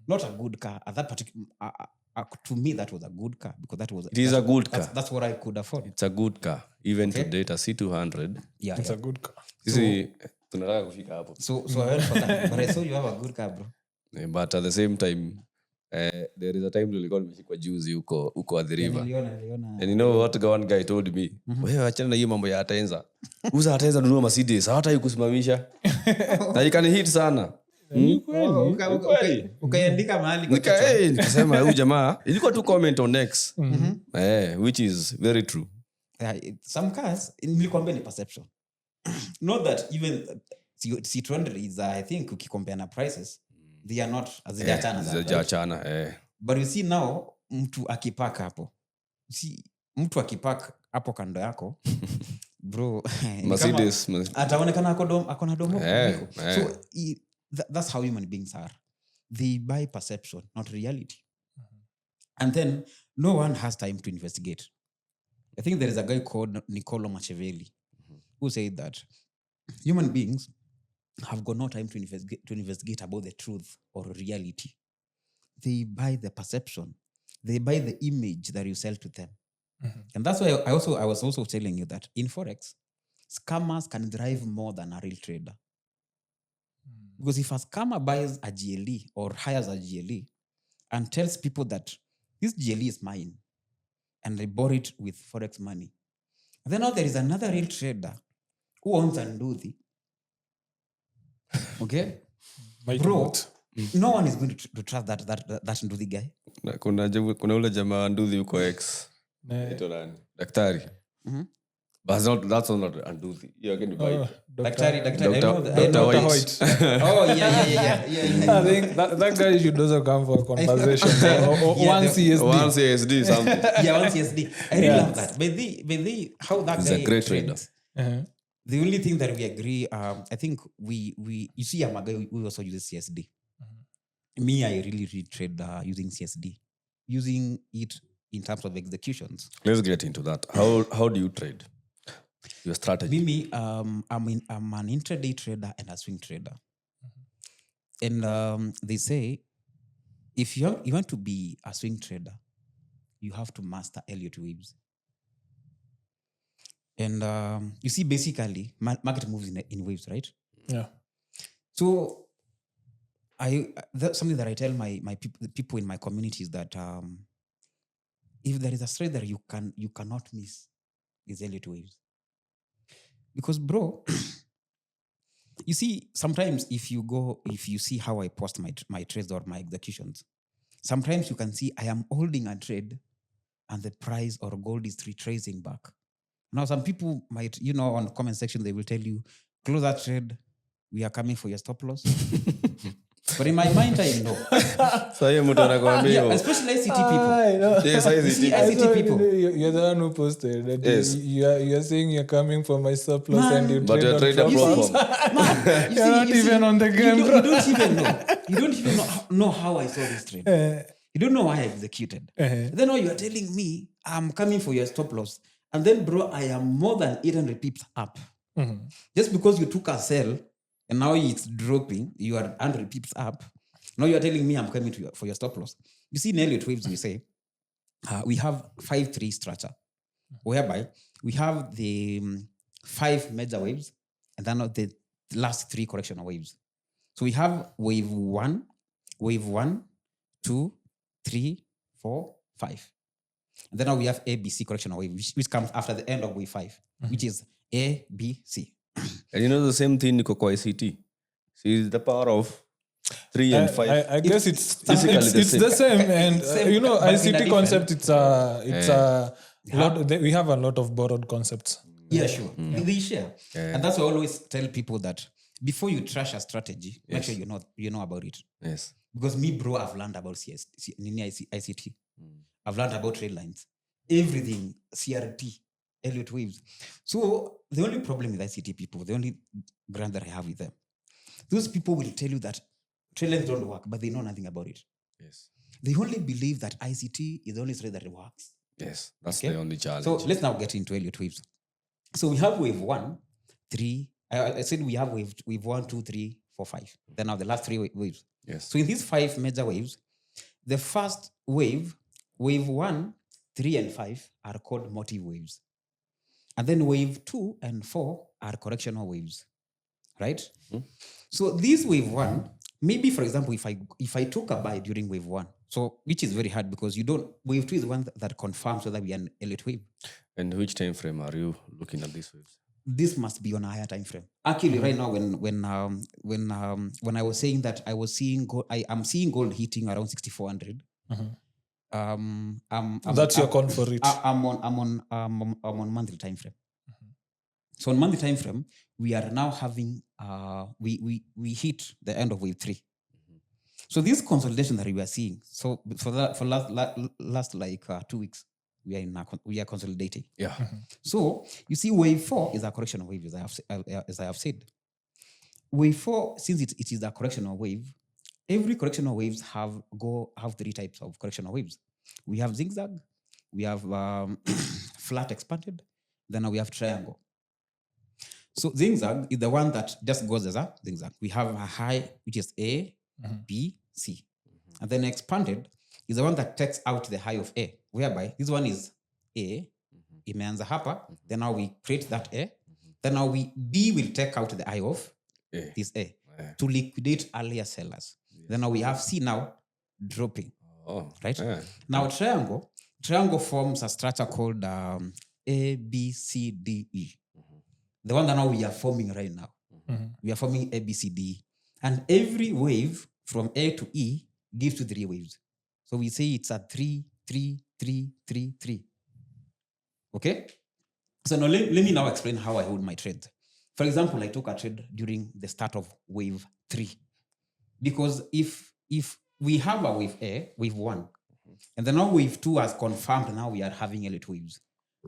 not a good car at that particular. To me, that was a good car because It is a good car. That's what I could afford. It's a good car. Even Okay. to date a C200. Yeah, It's a good car. Sisi tunataka kufika hapo. So I went for that, but I saw you have a good car, bro. But at the same time, there is a time nilikuwa nimeshikwa juzi huko at the river. Niliona. And you know what one guy told me? Wewe achana na hiyo mambo ya Atenza. Uza Atenza nunua Mercedes, hata kusimamisha. Na you can hit sana. Ukaandika mahali kwa nikasema huyu jamaa ilikuwa tu comment on X. Which is very true. Some cars nilikwambia ni perception. Not that even C200 is I think ukicompare na prices they are not as they are but you see now mtu akipark hapo. See mtu akipark hapo kando yako bro Mercedes ataonekana ako na domo. So that's how human beings are. They buy perception, not reality. And then no one has time to investigate. I think there is a guy called Niccolo Machiavelli who said that human beings have got no time to investigate about the truth or reality. They buy the perception. They buy the image that you sell to them. And that's why I was also telling you that in Forex, scammers can drive more than a real trader. Because if a scammer buys a GLE or hires a GLE and tells people that this GLE is mine and they bought it with Forex money, then now there is another real trader who owns a Nduthi. Okay? Bro, no one is going to trust that Nduthi guy. Kuna ule jamaa Nduthi huko X. Daktari. But that's not Nduthi. You can buy Daktari. Dr. White. Oh, yeah. I think that guy should also come for a conversation. One CSD something. Yeah, one CSD. I really love that. But how that He's guy a great trader. The only thing that we agree, I think you see Amaga, we also use CSD. Me, I really trade using CSD. Using it in terms of executions. Let's get into that. How do you trade? Your strategy. Me, I'm an intraday trader and a swing trader. And they say, if you want to be a swing trader, you have to master Elliott waves. And you see, basically, market moves in waves, right? Yeah. So that's something that I tell the people in my community is that if there is a trade that you cannot miss, is Elliott waves. Because bro, you see, sometimes if you see how I post my trades or my executions, sometimes you can see I am holding a trade and the price or gold is retracing back. Now, some people might, on the comment section, they will tell you, close that trade, we are coming for your stop loss. But in my mind, I know. Especially ICT people. Yes, ICT people. You're the one who posted that. Yes. You're saying you're coming for my stop loss and you but you're trader platform. You're not even on the game. You don't even know how I saw this trade. You don't know why I executed. Then now you are telling me I'm coming for your stop loss. And then, bro, I am more than 800 pips up. Just because you took a sell and now it's dropping, you are 100 pips up. Now you are telling me I'm coming for your stop loss. You see, in Elliott waves, we say we have 5-3 structure, whereby we have the 5 major waves and then the last 3 correctional waves. So we have wave 1, 2, 3, 4, 5. And then now we have ABC correctional wave, which comes after the end of wave 5, which is A, B, C. And you know the same thing Niko kwa ICT. See the power of 3 and 5. I guess it's the same. And ICT concept, it's a lot. We have a lot of borrowed concepts. Yeah, sure. They share. Yeah. And that's why I always tell people that before you trash a strategy, make sure you know about it. Yes. Because me, bro, I've learned about ICT. I've learned about trade lines. Everything, CRT, Elliott waves. So the only problem with ICT people, the only grant that I have with them, those people will tell you that Trade lines don't work, but they know nothing about it. Yes. They only believe that ICT is the only trade that works. Yes. That's Okay. the only challenge. So let's now get into Elliott waves. So we have wave 1, 3. I said we have wave 1, 2, 3, 4, 5. Then now the last 3 waves. Yes. So in these 5 major waves, the first wave 1, 3, and 5 are called motive waves. And then wave 2 and 4 are correctional waves, right? So this wave 1, maybe for example, if I took a buy during wave 1, so which is very hard because wave 2 is the one that confirms whether we are an Elliott wave. And which time frame are you looking at these waves? This must be on a higher time frame. Actually, right now, when I was saying that I was seeing gold, I'm seeing gold hitting around 6,400. That's your call for it. I'm on monthly time frame. So on monthly time frame, we are now having we hit the end of wave 3. So this consolidation that we are seeing, so for last like 2 weeks, we are consolidating. Yeah. So you see, wave 4 is a correctional wave, as I have said. Wave 4, since it is a correctional wave, every correctional waves have 3 types of correctional waves. We have zigzag, we have flat expanded, then we have triangle. So zigzag is the one that just goes as a zigzag. We have a high, which is A, B, C. And then expanded is the one that takes out the high of A, whereby this one is A, imeanza hapa, then now we create that A, then now B will take out the high of this A to liquidate earlier sellers. Then now we have C now dropping, right? Now triangle forms a structure called A, B, C, D, E. The one that now we are forming right now. We are forming A, B, C, D, E. And every wave from A to E gives you 3 waves. So we say it's a 3, 3, 3, 3, 3. Okay? So now let me now explain how I hold my trade. For example, I took a trade during the start of wave 3. Because if we have a wave A, wave 1, and then now wave 2 has confirmed now we are having Elliott waves,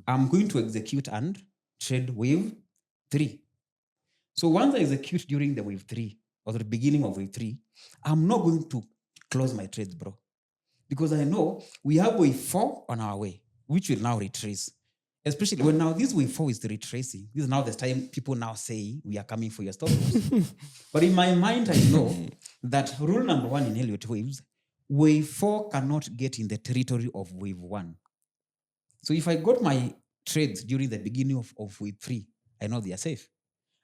I'm going to execute and trade wave 3. So once I execute during the wave 3 or the beginning of wave 3, I'm not going to close my trades, bro. Because I know we have wave 4 on our way, which will now retrace. Especially when now this wave 4 is retracing. This is now the time people now say we are coming for your stop loss. But in my mind, I know that rule number 1 in Elliott waves, wave 4 cannot get in the territory of wave 1. So if I got my trades during the beginning of wave 3, I know they are safe.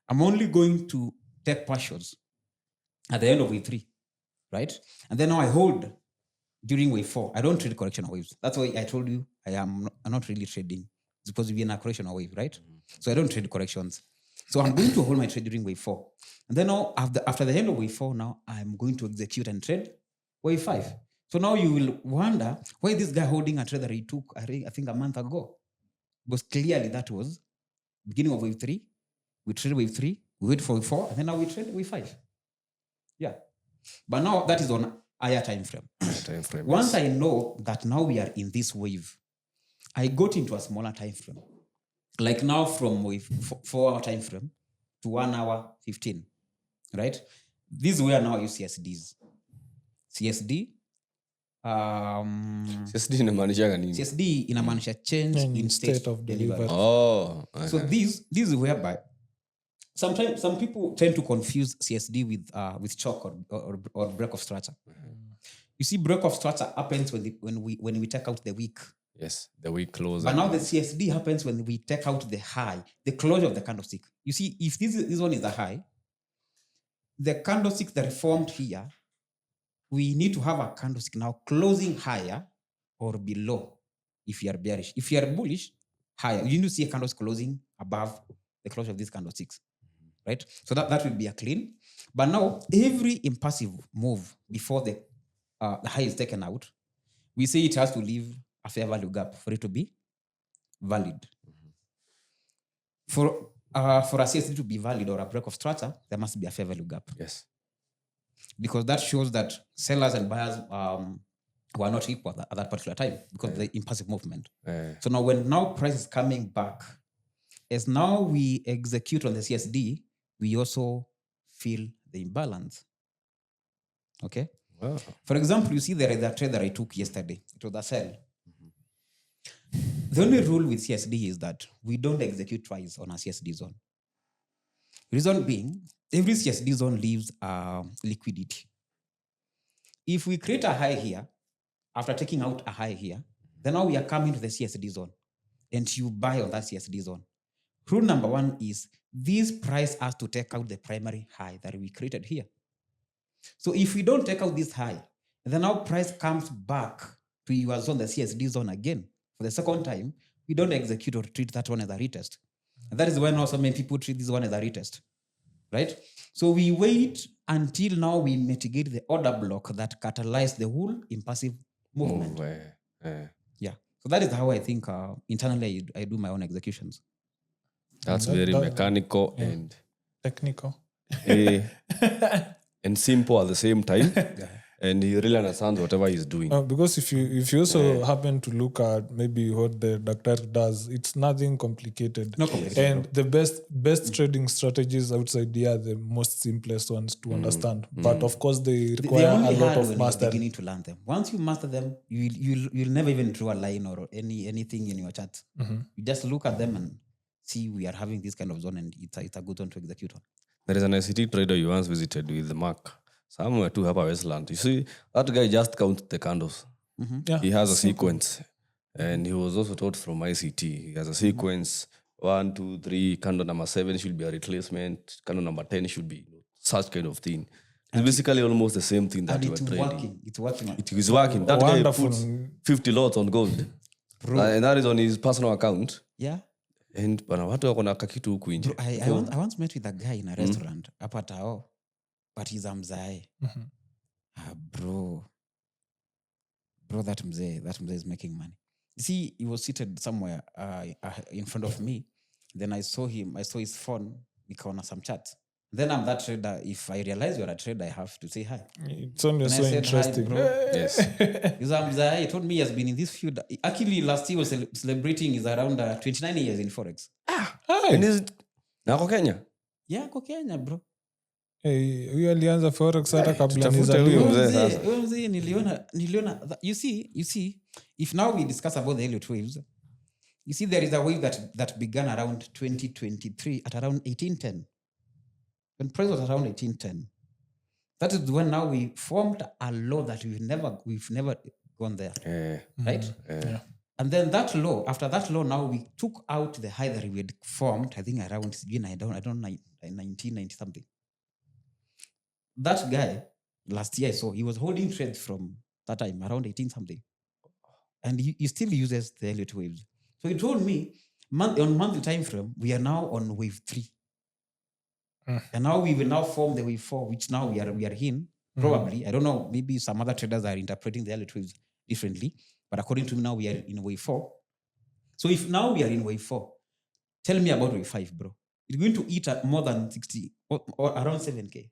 I'm only going to take partials at the end of wave 3, right? And then now I hold during wave 4. I don't trade correctional waves. That's why I told you I'm not really trading. It's supposed to be in a correctional wave, right? So I don't trade corrections. So I'm going to hold my trade during wave 4. And then now after the end of wave 4, now I'm going to execute and trade wave 5. So now you will wonder why this guy holding a trade that he took, I think a month ago. Because clearly that was beginning of wave 3. We trade wave 3, we wait for wave 4, and then now we trade wave 5. Yeah. But now that is on higher time frame. Once I know that now we are in this wave, I got into a smaller time frame. Like now from wave 4-hour time frame to 1 hour 15, right? This is where now I use CSDs. CSD. CSD inamaanisha nini? CSD inamaanisha change in state of delivery. So this is whereby sometimes some people tend to confuse CSD with choke or break of structure. You see, break of structure happens when we take out the wick. Yes, the wick close. But now the CSD happens when we take out the high, the closure of the candlestick. You see, if this one is the high, the candlestick that formed here, we need to have a candlestick now closing higher or below if you are bearish. If you are bullish, higher. You need to see a candlestick closing above the closure of these candlesticks, right? So that will be a clean. But now every impulsive move before the high is taken out, we say it has to leave a fair value gap for it to be valid. For a CSD to be valid or a break of strata, there must be a fair value gap. Yes. Because that shows that sellers and buyers were not equal at that particular time because of the impulsive movement. So now when price is coming back, as now we execute on the CSD, we also feel the imbalance. Okay. Wow. For example, you see there is a trade that I took yesterday. It was a sell. The only rule with CSD is that we don't execute twice on a CSD zone. Reason being, every CSD zone leaves liquidity. If we create a high here, after taking out a high here, then now we are coming to the CSD zone and you buy on that CSD zone. Rule number 1 is this price has to take out the primary high that we created here. So if we don't take out this high, then now price comes back to your zone, the CSD zone again. For the second time, we don't execute or treat that one as a retest. And that is when also many people treat this one as a retest, right? So we wait until now we mitigate the order block that catalyzed the whole impulsive movement. Yeah. So that is how I think internally I do my own executions. That's very mechanical and technical. And simple at the same time. And he really understands whatever he's doing. Because if you also happen to look at maybe what the doctor does, it's nothing complicated. No complicated. And the best trading strategies outside here are the most simplest ones to understand. But of course, they require a lot of mastery. Beginning to learn them. Once you master them, you'll never even draw a line or anything in your chart. You just look at them and see we are having this kind of zone, and it's a good one to execute on. There is an ICT trader you once visited with Mark. Somewhere to Upper Westland. You see, that guy just counts the candles. Yeah. He has a sequence. And he was also taught from ICT. He has a sequence. 1, 2, 3, candle number 7 should be a replacement. Candle number 10 should be such kind of thing. It's basically almost the same thing that you are trading. It's working. It is working. That Wonderful. guy puts 50 lots on gold. And that is on his personal account. Yeah. And watu wako na kakitu huku nje. I once met with a guy in a restaurant hapa Tao. But he's a mzae. Bro, that mzae is making money. You see, he was seated somewhere in front of me. Then I saw his phone, nikaona some chats. Then I'm that trader. If I realize you're a trader, I have to say hi. It's only so interesting. Hi, bro. Yes. He's a mzae. He told me he has been in this field. Actually, last year was celebrating his around 29 years in Forex. And is Nako Kenya? Yeah, kwa Kenya, bro. Huyu alianza Forex hata kabla tutafute nizaliwe. huyo Mzee, niliona you see if now we discuss about the Elliott waves, you see there is a wave that began around 2023 at around 1810. When price was around 1810, that is when now we formed a law that we've never gone there, right? Yeah. And then that law, after that law, now we took out the high that we had formed. I think around 1990 something. That guy, last year I saw, he was holding trades from that time, around 18 something. And he still uses the Elliott waves. So he told me, on monthly time frame, we are now on wave 3. And now we will now form the wave 4, which now we are in, probably. I don't know, maybe some other traders are interpreting the Elliott waves differently. But according to me, now we are in wave 4. So if now we are in wave 4, tell me about wave 5, bro. It's going to eat at more than 60 or around 7K.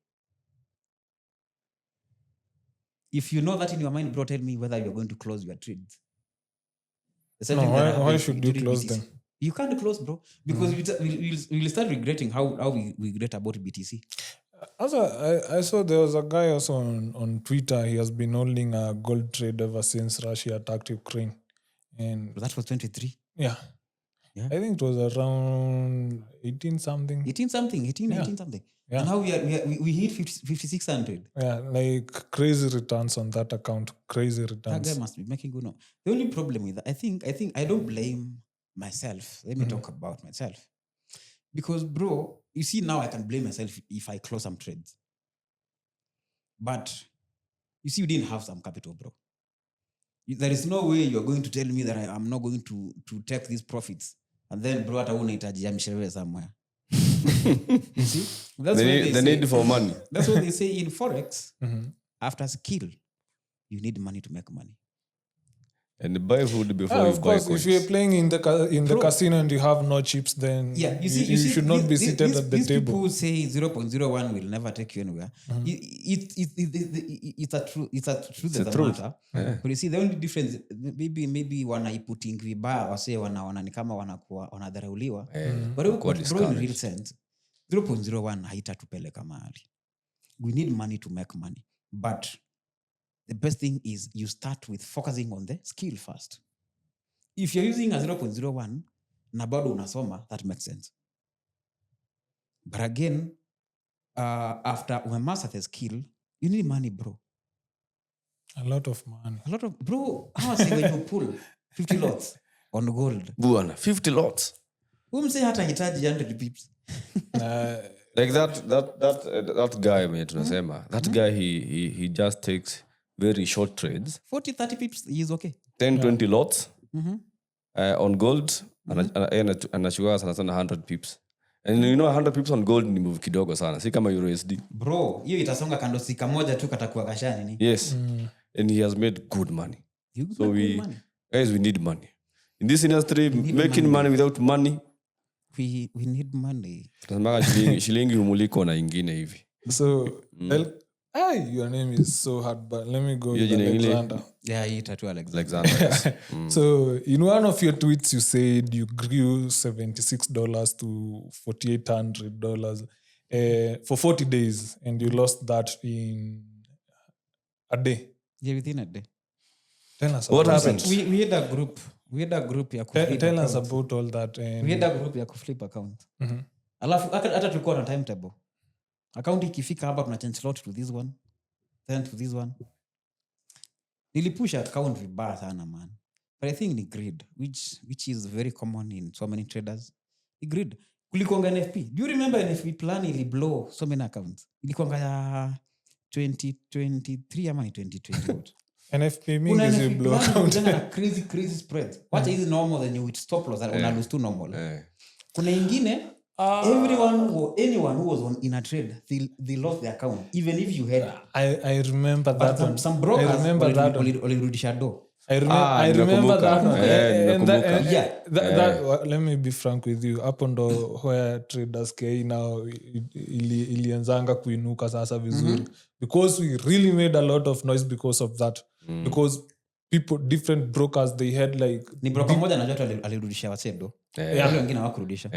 If you know that in your mind, bro, tell me whether you're going to close your trades. Why should you close them? You can't close, bro, because we'll start regretting how we regret about BTC. Also, I saw there was a guy also on Twitter. He has been holding a gold trade ever since Russia attacked Ukraine. And That was 23. yeah. I think it was around 18 something. 18 something. Yeah. And now we hit 5,600. Yeah, like crazy returns on that account. Crazy That returns. guy must be making good. The only problem with that, I think I don't blame myself. Let me talk about myself. Because, bro, you see now I can blame myself if I close some trades. But you see, you didn't have some capital, bro. There is no way you're going to tell me that I'm not going to take these profits. And then, bro, I won't msherehe somewhere. You see? That's The need for money. That's what they say in Forex. After skill, you need money to make money. And buy food before you Of buy course, coins. if you're playing in the casino and you have no chips, then You should not be seated at the these table. People say 0.01 will never take you anywhere. It's a truth of the truth. matter. But you see, the only difference, maybe wanaiputing vibaya wase wanaona ni kama wanadharauliwa. But bro, in real sense, 0.01 haitatupeleka mahali. We need money to make money. But the best thing is you start with focusing on the skill first. If you're using a 0.01 na bado unasoma, that makes sense. But again, after we master the skill, you need money, bro. A lot of money. A lot of, bro, how say when you pull 50 lots on gold? Buana, 50 lots. Umse hata hitaji 100 pips. Like that guy, man, tunasema. That guy, he just takes very short trades. 40, 30 pips is okay. 10, 20 lots on gold. Anachukua sana sana 100 pips. And you know 100 pips on gold ni move kidogo sana. Si kama USD. Bro, hiyo itasonga kando sika moja tu katakuwa kashani ni. Yes. And he has made good money. So money. Guys, we need money. In this industry, making money without money. We need money. Tunasema shilingi humuliko na ingine hivi. So, your name is so hard, but let me go with Alexander. Yeah, you tattoo Alexander. Yes. So, in one of your tweets, you said you grew $76 to $4,800 for 40 days, and you lost that in a day. Yeah, within a day. Tell us What about happened? We had a group. We had a group ya kuflip Tell us account. about all that. And We had a group ya kuflip account. Alafu hata tulikuwa na timetable. Account ikifika hapa tuna change lot to this one, then to this one. Nilipush account vibaya sana, man. But I think ni greed, which is very common in so many traders. Ni greed. Kulikuanga NFP. Do you remember NFP plan ili blow so many accounts? Ilikuanga ya 2023 ama 2020 what? NFP means is you blow account. Kuna crazy spreads. Wacha hizi normal then you with stop loss una lose to normal. Kuna ingine anyone who was in a trade, they lost their account even if you had. I remember that one. Some brokers. I remember that one. Walirudisha do. I remember that one. Yeah. Let me be frank with you. Hapo ndo where traders KE now ilianzanga kuinuka sasa vizuri. Because we really made a lot of noise because of that. Because people, different brokers, they had like... Ni broker moja najua tu alirudisha wasedo. Wale wengine hawakurudisha.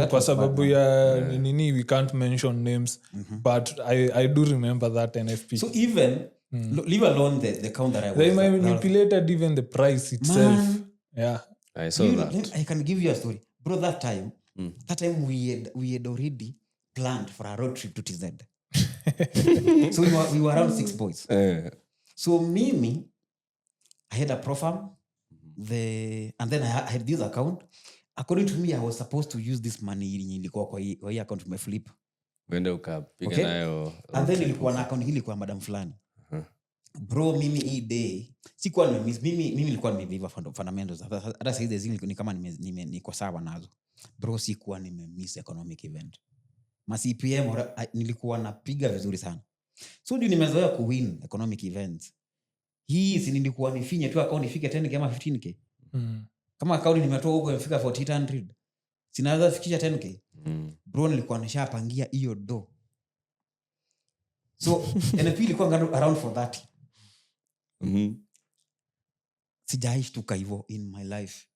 Kwa sababu ya nini, we can't mention names. But I do remember that NFP. So even... leave alone the account that I was. They manipulated even the price itself. Man. Yeah. I saw that. I can give you a story. Bro, that time we had already planned for a road trip to TZ. So we were around 6 boys. So me, I had a pro farm. And then I had this account. According to me, I was supposed to use this money ilikuwa kwa hii account flip. Wende ukapiga nayo. And then ilikuwa na account ilikuwa madam fulani. Bro, mimi hii day sikuwa nimemiss. Mimi nilikuwa nimeiva fundamentals. Hata saizi zingine ni kama niko sawa nazo. Bro, sikuwa nimemiss economic event. Ma CPM nilikuwa napiga vizuri sana. So ndio nimezoea kuwin economic events. Hii si nilikuwa nifinye tu account ifike 10k ama 15k. Kama account nimetoa huko imefika 4800. Sinaweza fikisha 10k. Bro, nilikuwa nishapangia hiyo do. So NFP ilikuwa around 430. Sijaishtuka hivyo in my life.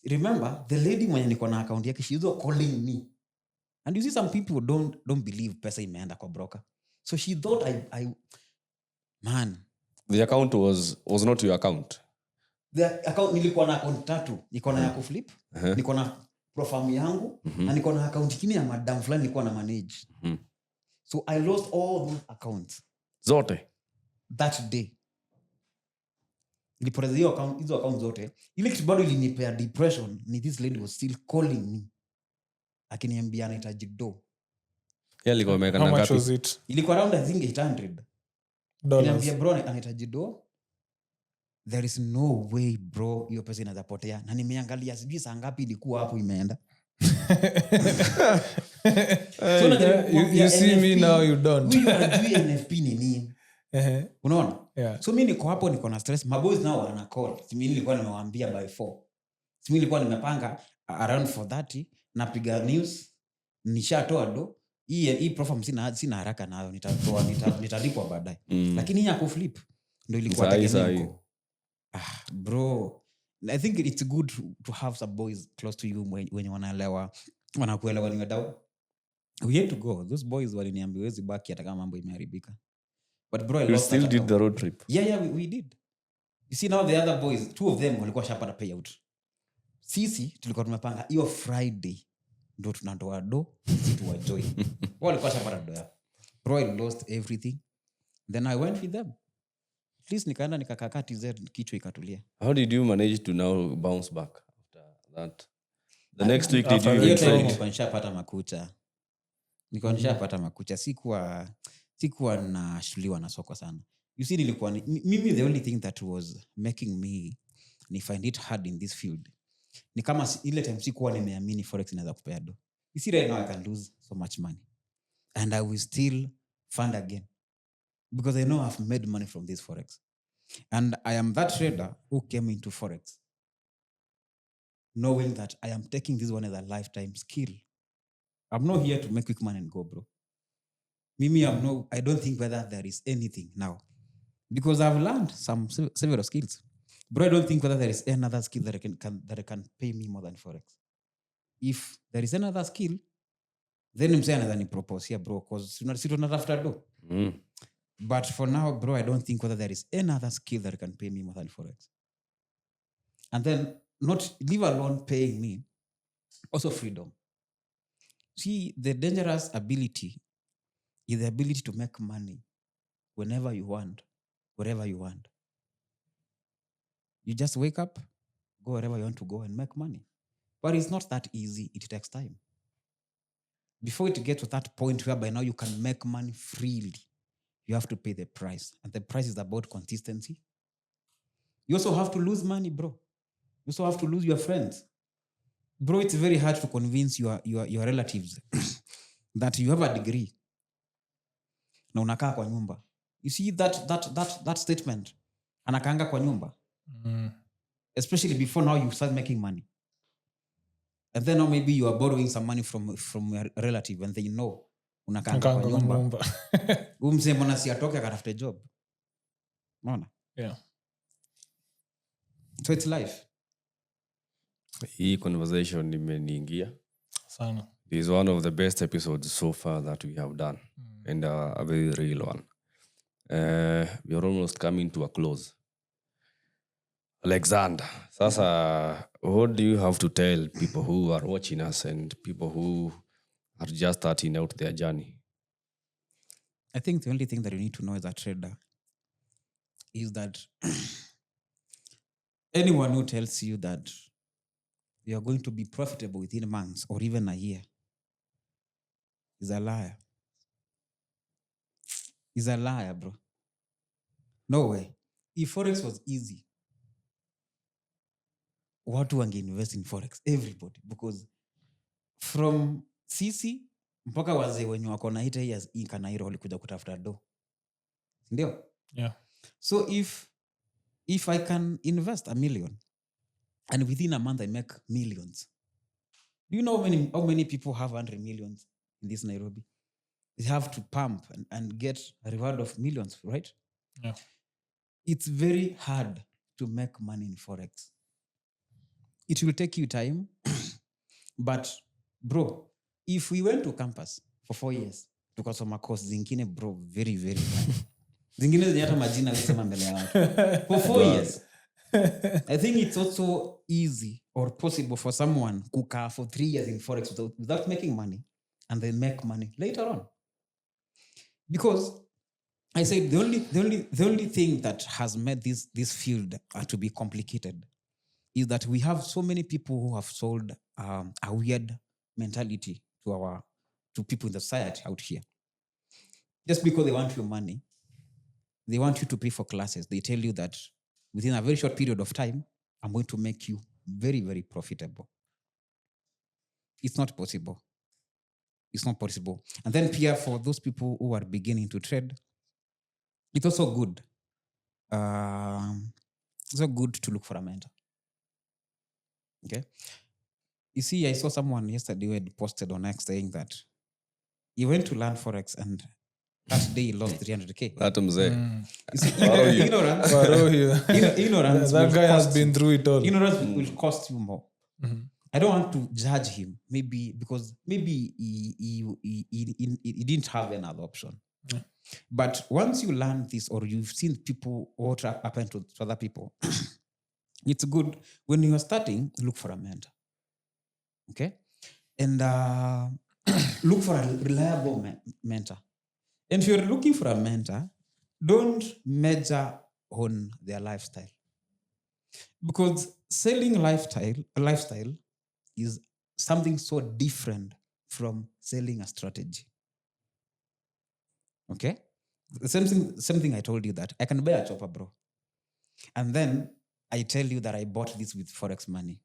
Remember, the lady mwenye niko na account yake, she was calling me. And you see some people don't believe pesa imeenda kwa broker. So she thought man. The account was not your account. The account nilikuwa na account 3. Niko na ya kuflip, niko na pro farm yangu, na niko na account nyingine ya madam fulani nilikuwa na manage. So I lost all those accounts. Zote. That day. Nilipoteza hizo account zote. Ile kitu bado ilinipea depression. Ni this lady was still calling me. Akiniambia anahitaji do. Yeah, ilikuwa imeweka na How much ngapi? was it? Ilikuwa around I think $800. Niambia bro anahitaji do. There is no way bro hiyo pesa inaweza potea. Na nimeangalia sijui saa ngapi ilikuwa hapo imeenda. So you see me now, you don't. Huyu anajui NFP ni nini. Unaona? Yeah. So mimi niko hapo niko na stress. Maboys nao wana call. Mimi nilikuwa nimewaambia by 4. Mimi nilikuwa nimepanga around 4:30 napiga news. Nishatoa do. Hii profile sina haraka nayo, nitalipwa baadaye. Lakini hii ya kuflip ndio ilikuwa tegemeo. Bro, I think it's good to have some boys close to you when wanakuelewa ni wadau. We had to go. Those boys waliniambia wezi baki hata kama mambo imeharibika. But bro, I You lost still that did account. the road trip. Yeah, we did. You see now the other boys, 2 of them walikuwa shapata payout. Sisi tulikuwa tumepanga hiyo Friday ndo tunatoa do sisi tuwajoin. Walikuwa shapata do yao. Bro, I lost everything. Then I went with them. At least nikaenda nikakaa TZ kichwa ikatulia. How did you manage to now bounce back after that? The next week did after you the even Hiyo time promo. trade? nilikuwa nishapata makucha. Sikuwa nashuliwa na soko sana. You see nilikuwa mimi the only thing that was making me ni find it hard in this field. Ni kama ile time sikuwa nimeamini forex inaweza kupea do. You see right now I can lose so much money and I will still fund again because I know I've made money from this forex. And I am that trader who came into forex knowing that I am taking this one as a lifetime skill. I'm not here to make quick money and go, bro. Mimi, I don't think whether there is anything now because I've learned some several skills. Bro, I don't think whether there is another skill that can pay me more than forex. If there is another skill, then msee anaweza ni propose here, bro, because si tunatafuta do. But for now, bro, I don't think whether there is another skill that can pay me more than forex. And then not leave alone paying me, also freedom. See, the dangerous ability is the ability to make money whenever you want, wherever you want. You just wake up, go wherever you want to go and make money. But it's not that easy. It takes time. Before it gets to that point whereby now you can make money freely, you have to pay the price. And the price is about consistency. You also have to lose money, bro. You also have to lose your friends. Bro, it's very hard to convince your relatives that you have a degree. Na unakaa kwa nyumba. You see that statement. Anakaanga kwa nyumba. Especially before now you start making money. And then now maybe you are borrowing some money from a relative and they know unakaanga kwa nyumba. Umse mbona si atoke akatafute job. Unaona? Yeah. So it's life. Hii conversation imeniingia Sana. It is one of the best episodes so far that we have done and a very real one. We are almost coming to a close. Alexander, sasa, what do you have to tell people who are watching us and people who are just starting out their journey? I think the only thing that you need to know as a trader is that anyone who tells you that you are going to be profitable within months or even a year is a liar. He's a liar, bro. No way. If Forex was easy, watu wangeinvest in Forex. Everybody. Because from CC mpaka wazee wenye wako na 8 years in Kanairo walikuja kutafuta do. Ndio? Yeah. So if I can invest $1 million and within a month I make millions, do you know how many people have 100 millions in this Nairobi? They have to pump and get a reward of millions, right? Yeah. It's very hard to make money in Forex. It will take you time. But bro, if we went to campus for 4 years, tukasoma course zingine, bro, very, very bad. Zingine zenye hata majina alisema mbele ya watu. For 4 years. I think it's also easy or possible for someone kukaa for 3 years in Forex without making money and then make money later on. Because I said the only thing that has made this field to be complicated is that we have so many people who have sold a weird mentality to people in the society out here. Just because they want your money, they want you to pay for classes. They tell you that within a very short period of time, I'm going to make you very, very profitable. It's not possible. It's not possible. And then Pierre, for those people who are beginning to trade, it's also good. It's also good to look for a mentor. Okay? You see, I saw someone yesterday who had posted on X saying that he went to learn Forex and that day he lost 300K. Hata mzee. You see, ignorance, Barohi. ignorance That will guy has cost been you. through it all. Ignorance will cost you more. I don't want to judge him, maybe because maybe he didn't have another option. Yeah. But once you learn this, or you've seen people what happened to other people, it's good when you are starting, look for a mentor. Okay? And look for a reliable mentor. And if you're looking for a mentor, don't measure on their lifestyle. Because selling lifestyle is something so different from selling a strategy. Okay? The same thing I told you that I can buy a chopper, bro. And then I tell you that I bought this with Forex money.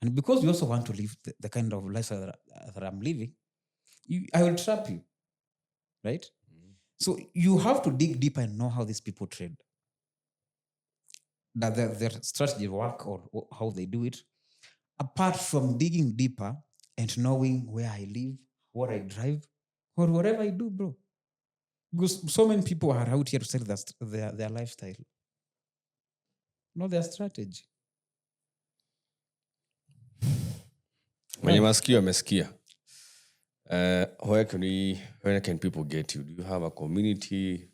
And because you also want to live the kind of lifestyle that I'm living, I will trap you. Right? So you have to dig deeper and know how these people trade. That their strategy work or how they do it. Apart from digging deeper and knowing where I live, what I drive, or whatever I do, bro. Because so many people are out here to sell their lifestyle, not their strategy. Mwenye masikio amesikia. Where can people get you? Do you have a community?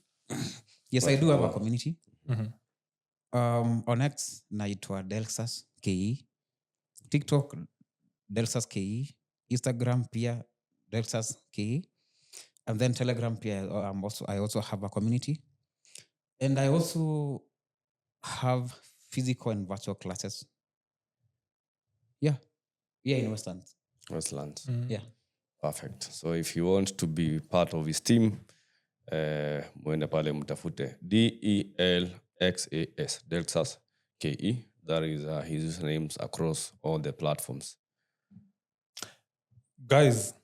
Yes, I do have a community. On X, naitwa Delxas KE. TikTok, Delxas KE. Instagram, pia Delxas KE. And then Telegram, pia I also have a community. And I also have physical and virtual classes. Yeah, in Westlands. Westlands. Yeah. Perfect. So if you want to be part of his team, mwende pale mtafute DELXAS, Delxas KE. That is his usernames across all the platforms. Guys,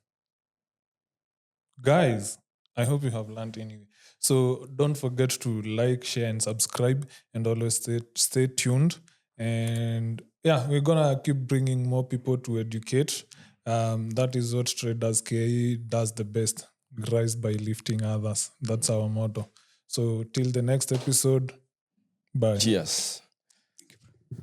I hope you have learned anyway. So don't forget to like, share, and subscribe, and always stay tuned. And yeah, we're gonna keep bringing more people to educate. That is what Traders KE does the best: rise by lifting others. That's our motto. So till the next episode, bye. Cheers.